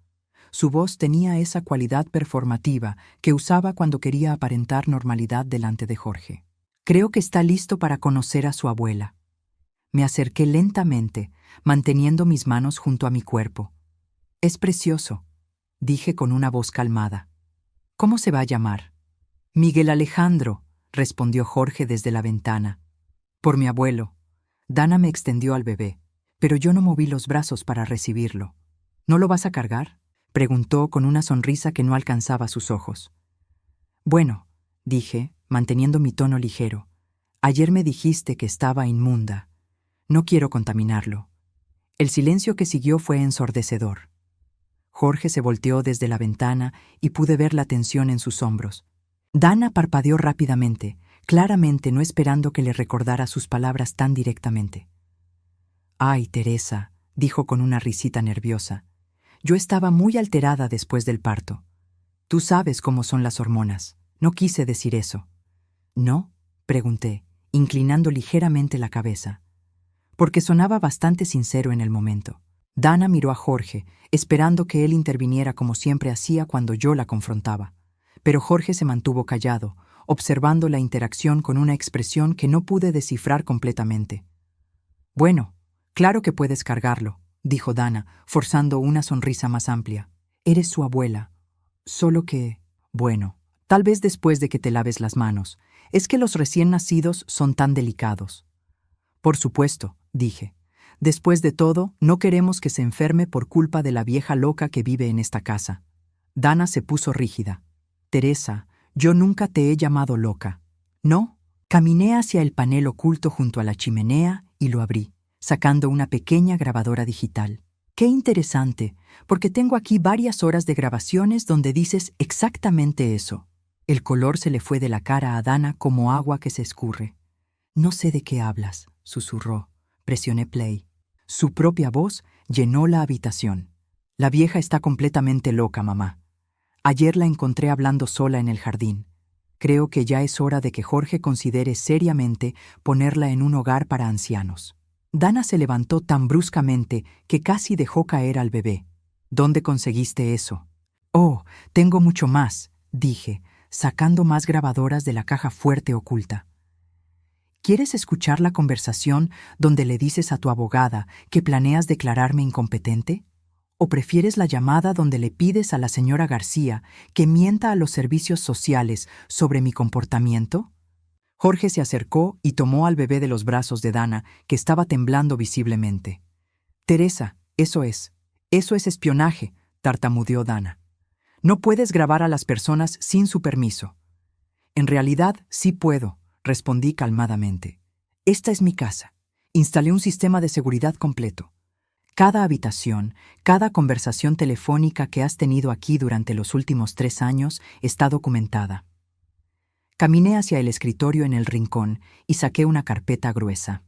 Su voz tenía esa cualidad performativa que usaba cuando quería aparentar normalidad delante de Jorge. «Creo que está listo para conocer a su abuela». Me acerqué lentamente, manteniendo mis manos junto a mi cuerpo. «Es precioso», dije con una voz calmada. «¿Cómo se va a llamar?» «Miguel Alejandro», respondió Jorge desde la ventana. «Por mi abuelo». Dana me extendió al bebé, pero yo no moví los brazos para recibirlo. «¿No lo vas a cargar?», preguntó con una sonrisa que no alcanzaba sus ojos. Bueno, dije, manteniendo mi tono ligero. Ayer me dijiste que estaba inmunda. No quiero contaminarlo. El silencio que siguió fue ensordecedor. Jorge se volteó desde la ventana y pude ver la tensión en sus hombros. Dana parpadeó rápidamente, claramente no esperando que le recordara sus palabras tan directamente. «Ay, Teresa», dijo con una risita nerviosa. «Yo estaba muy alterada después del parto. Tú sabes cómo son las hormonas. No quise decir eso». «¿No?», pregunté, inclinando ligeramente la cabeza, porque sonaba bastante sincero en el momento. Dana miró a Jorge, esperando que él interviniera como siempre hacía cuando yo la confrontaba. Pero Jorge se mantuvo callado, observando la interacción con una expresión que no pude descifrar completamente. «Bueno, claro que puedes cargarlo», dijo Dana, forzando una sonrisa más amplia. «Eres su abuela. Solo que... bueno, tal vez después de que te laves las manos. Es que los recién nacidos son tan delicados». «Por supuesto», dije. «Después de todo, no queremos que se enferme por culpa de la vieja loca que vive en esta casa». Dana se puso rígida. «Teresa, yo nunca te he llamado loca». «¿No?». Caminé hacia el panel oculto junto a la chimenea y lo abrí, sacando una pequeña grabadora digital. «Qué interesante, porque tengo aquí varias horas de grabaciones donde dices exactamente eso». El color se le fue de la cara a Dana como agua que se escurre. «No sé de qué hablas», susurró. Presioné play. Su propia voz llenó la habitación. «La vieja está completamente loca, mamá. Ayer la encontré hablando sola en el jardín. Creo que ya es hora de que Jorge considere seriamente ponerla en un hogar para ancianos». Dana se levantó tan bruscamente que casi dejó caer al bebé. «¿Dónde conseguiste eso?» «Oh, tengo mucho más», dije, sacando más grabadoras de la caja fuerte oculta. ¿Quieres escuchar la conversación donde le dices a tu abogada que planeas declararme incompetente? ¿O prefieres la llamada donde le pides a la señora García que mienta a los servicios sociales sobre mi comportamiento? Jorge se acercó y tomó al bebé de los brazos de Dana, que estaba temblando visiblemente. «Teresa, eso es espionaje», tartamudeó Dana. «No puedes grabar a las personas sin su permiso». «En realidad, sí puedo», respondí calmadamente. «Esta es mi casa. Instalé un sistema de seguridad completo. Cada habitación, cada conversación telefónica que has tenido aquí durante los últimos 3 años está documentada». Caminé hacia el escritorio en el rincón y saqué una carpeta gruesa.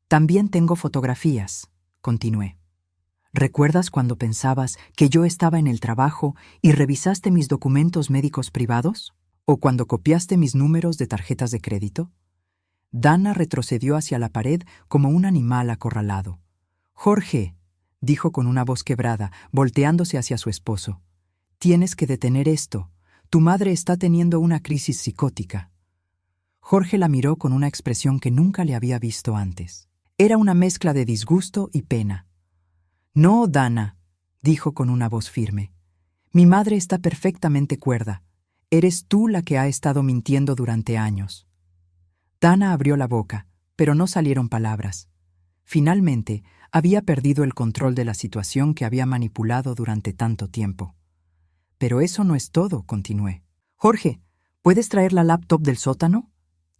«También tengo fotografías», continué. «¿Recuerdas cuando pensabas que yo estaba en el trabajo y revisaste mis documentos médicos privados? ¿O cuando copiaste mis números de tarjetas de crédito?» Dana retrocedió hacia la pared como un animal acorralado. «Jorge», dijo con una voz quebrada, volteándose hacia su esposo, «tienes que detener esto. Tu madre está teniendo una crisis psicótica». Jorge la miró con una expresión que nunca le había visto antes. Era una mezcla de disgusto y pena. «No, Dana», dijo con una voz firme. «Mi madre está perfectamente cuerda. Eres tú la que ha estado mintiendo durante años». Dana abrió la boca, pero no salieron palabras. Finalmente, había perdido el control de la situación que había manipulado durante tanto tiempo. «Pero eso no es todo», continué. «Jorge, ¿puedes traer la laptop del sótano?»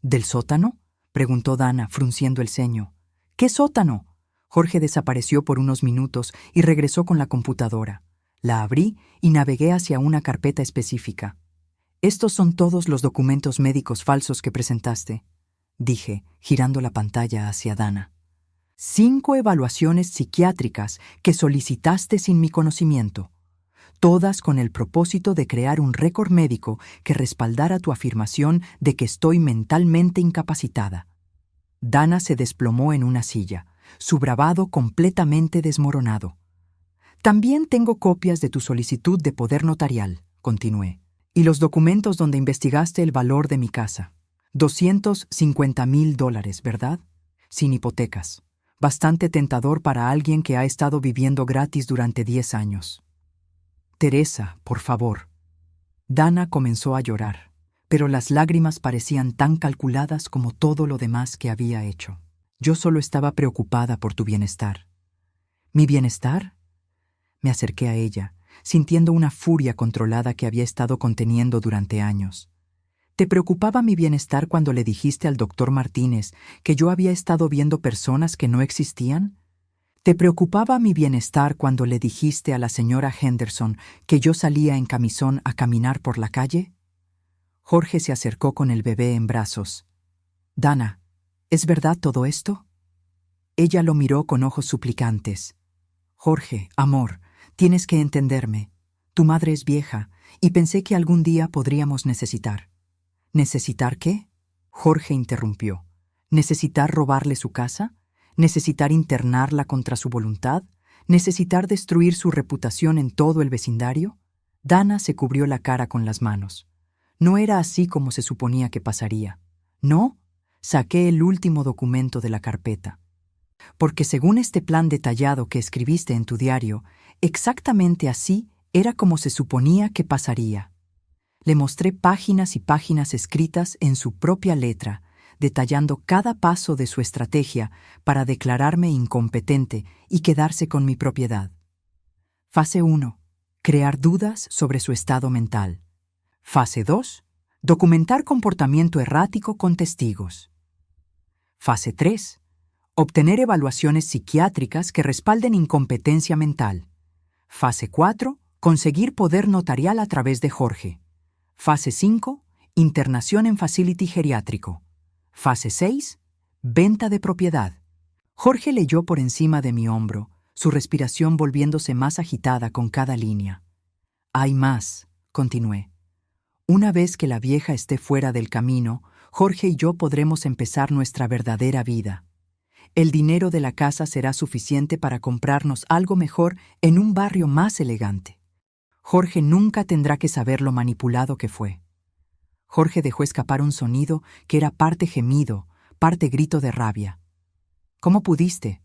«¿Del sótano?», preguntó Dana, frunciendo el ceño. «¿Qué sótano?». Jorge desapareció por unos minutos y regresó con la computadora. La abrí y navegué hacia una carpeta específica. «Estos son todos los documentos médicos falsos que presentaste», dije, girando la pantalla hacia Dana. 5 evaluaciones psiquiátricas que solicitaste sin mi conocimiento, todas con el propósito de crear un récord médico que respaldara tu afirmación de que estoy mentalmente incapacitada. Dana se desplomó en una silla, su bravado completamente desmoronado. «También tengo copias de tu solicitud de poder notarial», continué, «y los documentos donde investigaste el valor de mi casa. $250,000, ¿verdad? Sin hipotecas. Bastante tentador para alguien que ha estado viviendo gratis durante 10 años. «Teresa, por favor». Dana comenzó a llorar, pero las lágrimas parecían tan calculadas como todo lo demás que había hecho. «Yo solo estaba preocupada por tu bienestar». «¿Mi bienestar?». Me acerqué a ella, sintiendo una furia controlada que había estado conteniendo durante años. ¿Te preocupaba mi bienestar cuando le dijiste al doctor Martínez que yo había estado viendo personas que no existían? ¿Te preocupaba mi bienestar cuando le dijiste a la señora Henderson que yo salía en camisón a caminar por la calle? Jorge se acercó con el bebé en brazos. Dana, ¿es verdad todo esto? Ella lo miró con ojos suplicantes. Jorge, amor, tienes que entenderme. Tu madre es vieja y pensé que algún día podríamos necesitar. ¿Necesitar qué? Jorge interrumpió. ¿Necesitar robarle su casa? ¿Necesitar internarla contra su voluntad? ¿Necesitar destruir su reputación en todo el vecindario? Dana se cubrió la cara con las manos. No era así como se suponía que pasaría. ¿No? Saqué el último documento de la carpeta. Porque según este plan detallado que escribiste en tu diario, exactamente así era como se suponía que pasaría. Le mostré páginas y páginas escritas en su propia letra, detallando cada paso de su estrategia para declararme incompetente y quedarse con mi propiedad. Fase 1. Crear dudas sobre su estado mental. Fase 2. Documentar comportamiento errático con testigos. Fase 3. Obtener evaluaciones psiquiátricas que respalden incompetencia mental. Fase 4. Conseguir poder notarial a través de Jorge. Fase 5. Internación en facility geriátrico. Fase 6. Venta de propiedad. Jorge leyó por encima de mi hombro, su respiración volviéndose más agitada con cada línea. Hay más, continué. Una vez que la vieja esté fuera del camino, Jorge y yo podremos empezar nuestra verdadera vida. El dinero de la casa será suficiente para comprarnos algo mejor en un barrio más elegante. Jorge nunca tendrá que saber lo manipulado que fue. Jorge dejó escapar un sonido que era parte gemido, parte grito de rabia. ¿Cómo pudiste?,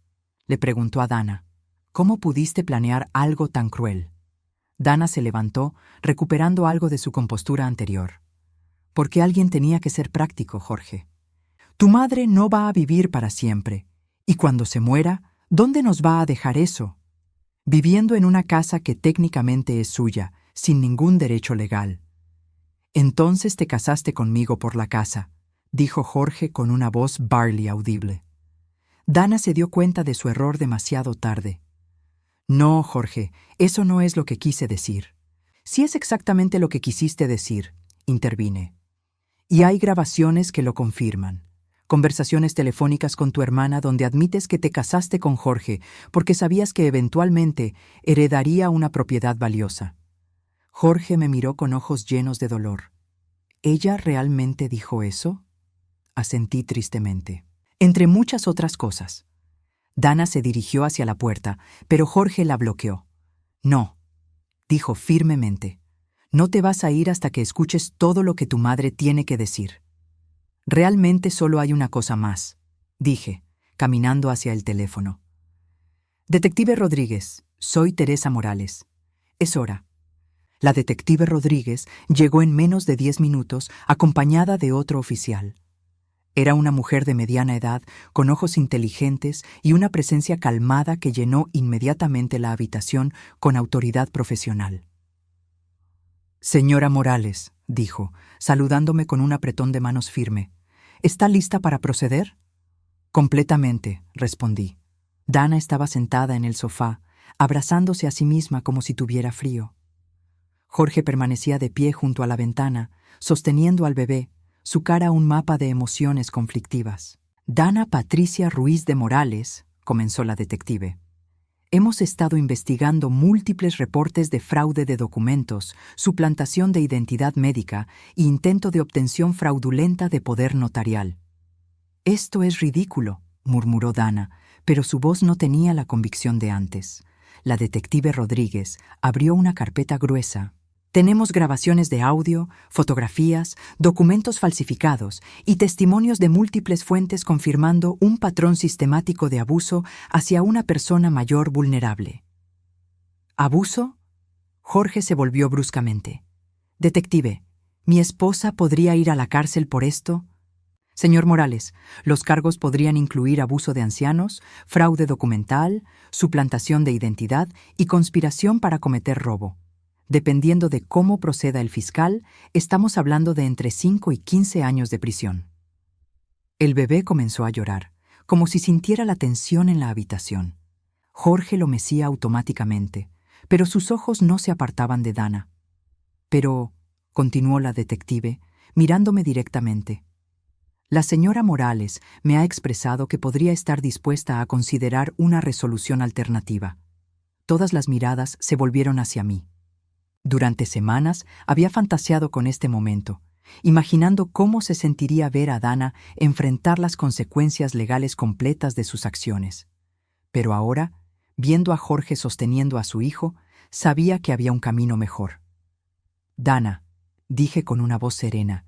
le preguntó a Dana. ¿Cómo pudiste planear algo tan cruel? Dana se levantó, recuperando algo de su compostura anterior. Porque alguien tenía que ser práctico, Jorge. Tu madre no va a vivir para siempre. Y cuando se muera, ¿dónde nos va a dejar eso? Viviendo en una casa que técnicamente es suya, sin ningún derecho legal. Entonces te casaste conmigo por la casa, dijo Jorge con una voz barely audible. Dana se dio cuenta de su error demasiado tarde. No, Jorge, eso no es lo que quise decir. Sí es exactamente lo que quisiste decir, intervine. Y hay grabaciones que lo confirman. Conversaciones telefónicas con tu hermana donde admites que te casaste con Jorge porque sabías que eventualmente heredaría una propiedad valiosa. Jorge me miró con ojos llenos de dolor. ¿Ella realmente dijo eso? Asentí tristemente. Entre muchas otras cosas. Dana se dirigió hacia la puerta, pero Jorge la bloqueó. No, dijo firmemente. No te vas a ir hasta que escuches todo lo que tu madre tiene que decir. Realmente solo hay una cosa más, dije, caminando hacia el teléfono. Detective Rodríguez, soy Teresa Morales. Es hora. La detective Rodríguez llegó en menos de 10 minutos acompañada de otro oficial. Era una mujer de mediana edad, con ojos inteligentes y una presencia calmada que llenó inmediatamente la habitación con autoridad profesional. Señora Morales, dijo, saludándome con un apretón de manos firme. ¿Está lista para proceder? Completamente, respondí. Dana estaba sentada en el sofá, abrazándose a sí misma como si tuviera frío. Jorge permanecía de pie junto a la ventana, sosteniendo al bebé, su cara un mapa de emociones conflictivas. Dana Patricia Ruiz de Morales, comenzó la detective. Hemos estado investigando múltiples reportes de fraude de documentos, suplantación de identidad médica e intento de obtención fraudulenta de poder notarial. Esto es ridículo, murmuró Dana, pero su voz no tenía la convicción de antes. La detective Rodríguez abrió una carpeta gruesa. Tenemos grabaciones de audio, fotografías, documentos falsificados y testimonios de múltiples fuentes confirmando un patrón sistemático de abuso hacia una persona mayor vulnerable. ¿Abuso? Jorge se volvió bruscamente. Detective, ¿mi esposa podría ir a la cárcel por esto? Señor Morales, los cargos podrían incluir abuso de ancianos, fraude documental, suplantación de identidad y conspiración para cometer robo. Dependiendo de cómo proceda el fiscal, estamos hablando de entre 5 y 15 años de prisión. El bebé comenzó a llorar, como si sintiera la tensión en la habitación. Jorge lo mecía automáticamente, pero sus ojos no se apartaban de Dana. Pero, continuó la detective, mirándome directamente, la señora Morales me ha expresado que podría estar dispuesta a considerar una resolución alternativa. Todas las miradas se volvieron hacia mí. Durante semanas había fantaseado con este momento, imaginando cómo se sentiría ver a Dana enfrentar las consecuencias legales completas de sus acciones. Pero ahora, viendo a Jorge sosteniendo a su hijo, sabía que había un camino mejor. Dana, dije con una voz serena,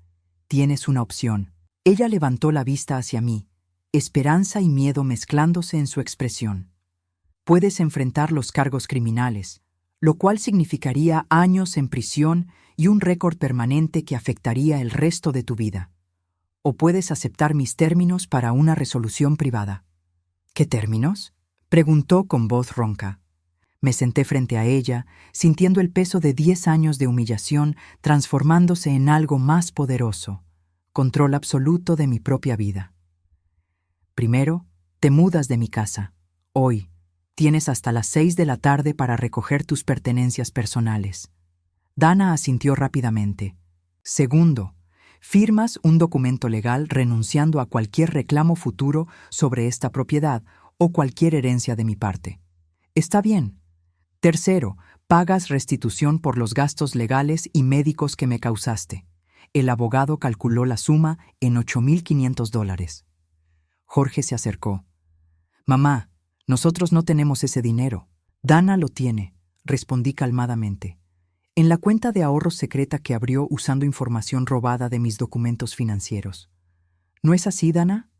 tienes una opción. Ella levantó la vista hacia mí, esperanza y miedo mezclándose en su expresión. Puedes enfrentar los cargos criminales, lo cual significaría años en prisión y un récord permanente que afectaría el resto de tu vida. O puedes aceptar mis términos para una resolución privada. ¿Qué términos?, preguntó con voz ronca. Me senté frente a ella, sintiendo el peso de 10 años de humillación transformándose en algo más poderoso, control absoluto de mi propia vida. Primero, te mudas de mi casa. Hoy, tienes hasta las 6 de la tarde para recoger tus pertenencias personales. Dana asintió rápidamente. Segundo, firmas un documento legal renunciando a cualquier reclamo futuro sobre esta propiedad o cualquier herencia de mi parte. Está bien. Tercero, pagas restitución por los gastos legales y médicos que me causaste. El abogado calculó la suma en $8,500. Jorge se acercó. Mamá, nosotros no tenemos ese dinero. Dana lo tiene, respondí calmadamente. En la cuenta de ahorros secreta que abrió usando información robada de mis documentos financieros. ¿No es así, Dana?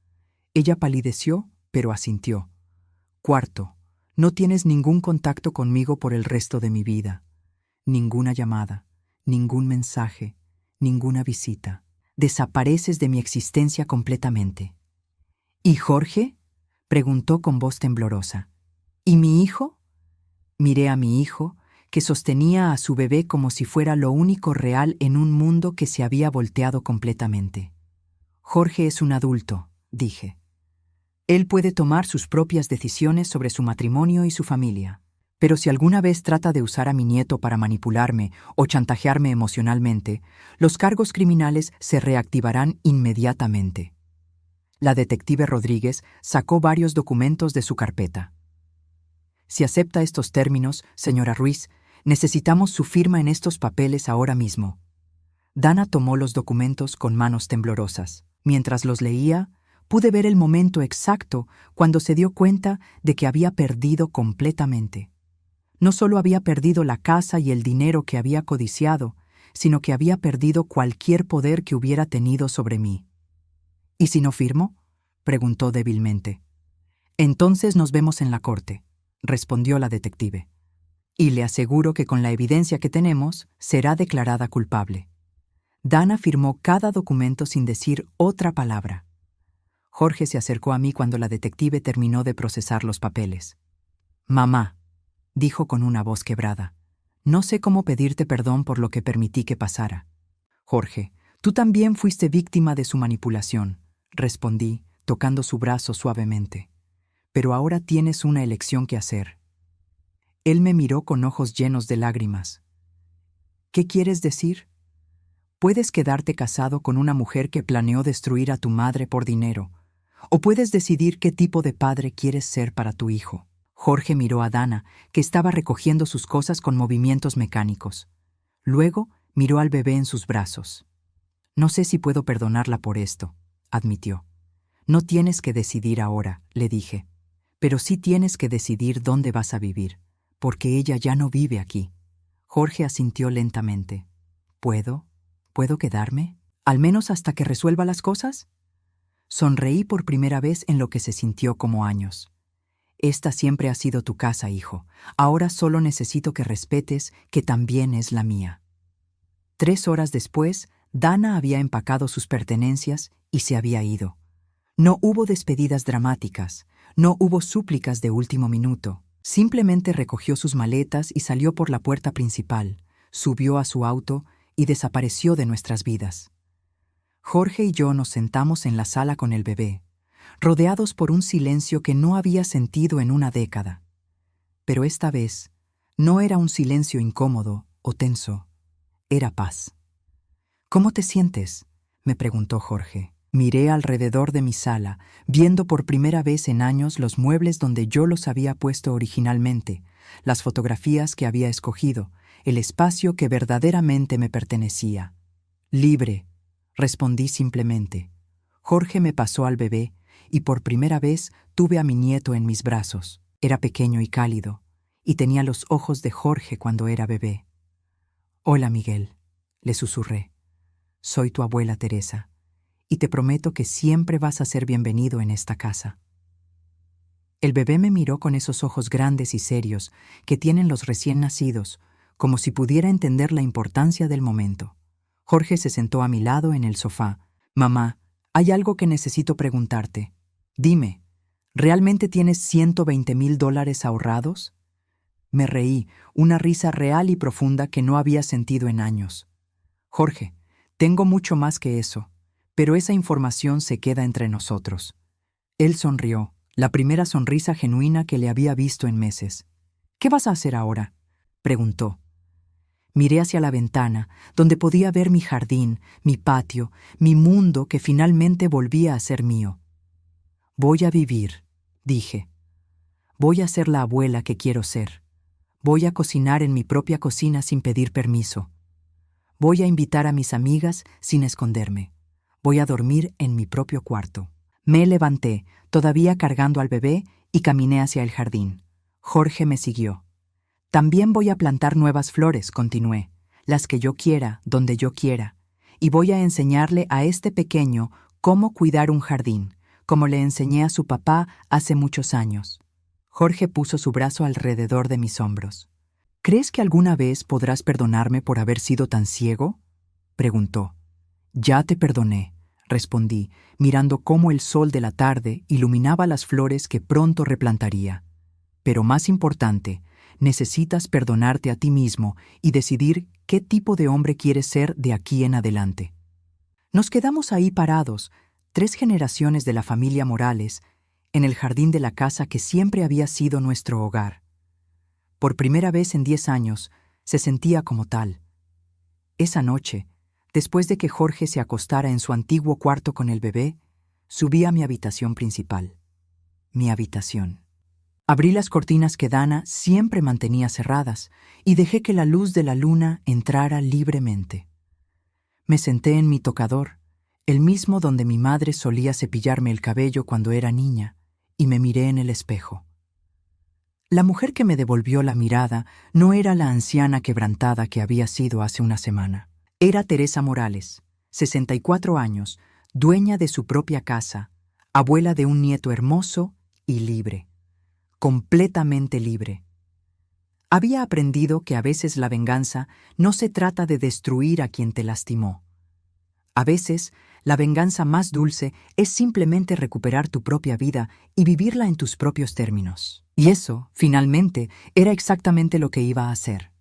Ella palideció, pero asintió. Cuarto, no tienes ningún contacto conmigo por el resto de mi vida. Ninguna llamada, ningún mensaje, ninguna visita. Desapareces de mi existencia completamente. ¿Y Jorge?, preguntó con voz temblorosa. ¿Y mi hijo? Miré a mi hijo, que sostenía a su bebé como si fuera lo único real en un mundo que se había volteado completamente. Jorge es un adulto, dije. Él puede tomar sus propias decisiones sobre su matrimonio y su familia. Pero si alguna vez trata de usar a mi nieto para manipularme o chantajearme emocionalmente, los cargos criminales se reactivarán inmediatamente. La detective Rodríguez sacó varios documentos de su carpeta. Si acepta estos términos, señora Ruiz, necesitamos su firma en estos papeles ahora mismo. Dana tomó los documentos con manos temblorosas. Mientras los leía, pude ver el momento exacto cuando se dio cuenta de que había perdido completamente. No solo había perdido la casa y el dinero que había codiciado, sino que había perdido cualquier poder que hubiera tenido sobre mí. ¿Y si no firmo?, preguntó débilmente. Entonces nos vemos en la corte, respondió la detective. Y le aseguro que con la evidencia que tenemos, será declarada culpable. Dana firmó cada documento sin decir otra palabra. Jorge se acercó a mí cuando la detective terminó de procesar los papeles. Mamá, dijo con una voz quebrada, no sé cómo pedirte perdón por lo que permití que pasara. Jorge, tú también fuiste víctima de su manipulación, respondí, tocando su brazo suavemente. Pero ahora tienes una elección que hacer. Él me miró con ojos llenos de lágrimas. ¿Qué quieres decir? Puedes quedarte casado con una mujer que planeó destruir a tu madre por dinero, o puedes decidir qué tipo de padre quieres ser para tu hijo. Jorge miró a Dana, que estaba recogiendo sus cosas con movimientos mecánicos. Luego miró al bebé en sus brazos. No sé si puedo perdonarla por esto, admitió. No tienes que decidir ahora, le dije, pero sí tienes que decidir dónde vas a vivir, porque ella ya no vive aquí. Jorge asintió lentamente. ¿Puedo quedarme? ¿Al menos hasta que resuelva las cosas? Sonreí por primera vez en lo que se sintió como años. Esta siempre ha sido tu casa, hijo. Ahora solo necesito que respetes que también es la mía. 3 horas después, Dana había empacado sus pertenencias y se había ido. No hubo despedidas dramáticas, no hubo súplicas de último minuto. Simplemente recogió sus maletas y salió por la puerta principal, subió a su auto y desapareció de nuestras vidas. Jorge y yo nos sentamos en la sala con el bebé, rodeados por un silencio que no había sentido en una década. Pero esta vez no era un silencio incómodo o tenso, era paz. ¿Cómo te sientes?, me preguntó Jorge. Miré alrededor de mi sala, viendo por primera vez en años los muebles donde yo los había puesto originalmente, las fotografías que había escogido, el espacio que verdaderamente me pertenecía. Libre, respondí simplemente. Jorge me pasó al bebé y por primera vez tuve a mi nieto en mis brazos. Era pequeño y cálido, y tenía los ojos de Jorge cuando era bebé. «Hola, Miguel», le susurré. «Soy tu abuela Teresa, y te prometo que siempre vas a ser bienvenido en esta casa». El bebé me miró con esos ojos grandes y serios que tienen los recién nacidos, como si pudiera entender la importancia del momento. Jorge se sentó a mi lado en el sofá. «Mamá, hay algo que necesito preguntarte. Dime, ¿realmente tienes $120,000 ahorrados?» Me reí, una risa real y profunda que no había sentido en años. «Jorge, tengo mucho más que eso, pero esa información se queda entre nosotros». Él sonrió, la primera sonrisa genuina que le había visto en meses. «¿Qué vas a hacer ahora?», preguntó. Miré hacia la ventana, donde podía ver mi jardín, mi patio, mi mundo que finalmente volvía a ser mío. «Voy a vivir», dije. «Voy a ser la abuela que quiero ser. Voy a cocinar en mi propia cocina sin pedir permiso. Voy a invitar a mis amigas sin esconderme. Voy a dormir en mi propio cuarto». Me levanté, todavía cargando al bebé, y caminé hacia el jardín. Jorge me siguió. «También voy a plantar nuevas flores», continué, «las que yo quiera, donde yo quiera, y voy a enseñarle a este pequeño cómo cuidar un jardín, como le enseñé a su papá hace muchos años». Jorge puso su brazo alrededor de mis hombros. «¿Crees que alguna vez podrás perdonarme por haber sido tan ciego?», preguntó. «Ya te perdoné», respondí, mirando cómo el sol de la tarde iluminaba las flores que pronto replantaría. «Pero más importante, necesitas perdonarte a ti mismo y decidir qué tipo de hombre quieres ser de aquí en adelante». Nos quedamos ahí parados, 3 generaciones de la familia Morales, en el jardín de la casa que siempre había sido nuestro hogar. Por primera vez en 10 años, se sentía como tal. Esa noche, después de que Jorge se acostara en su antiguo cuarto con el bebé, subí a mi habitación principal. Mi habitación. Abrí las cortinas que Dana siempre mantenía cerradas y dejé que la luz de la luna entrara libremente. Me senté en mi tocador, el mismo donde mi madre solía cepillarme el cabello cuando era niña, y me miré en el espejo. La mujer que me devolvió la mirada no era la anciana quebrantada que había sido hace una semana. Era Teresa Morales, 64 años, dueña de su propia casa, abuela de un nieto hermoso y libre. Completamente libre. Había aprendido que a veces la venganza no se trata de destruir a quien te lastimó. A veces, la venganza más dulce es simplemente recuperar tu propia vida y vivirla en tus propios términos. Y eso, finalmente, era exactamente lo que iba a hacer.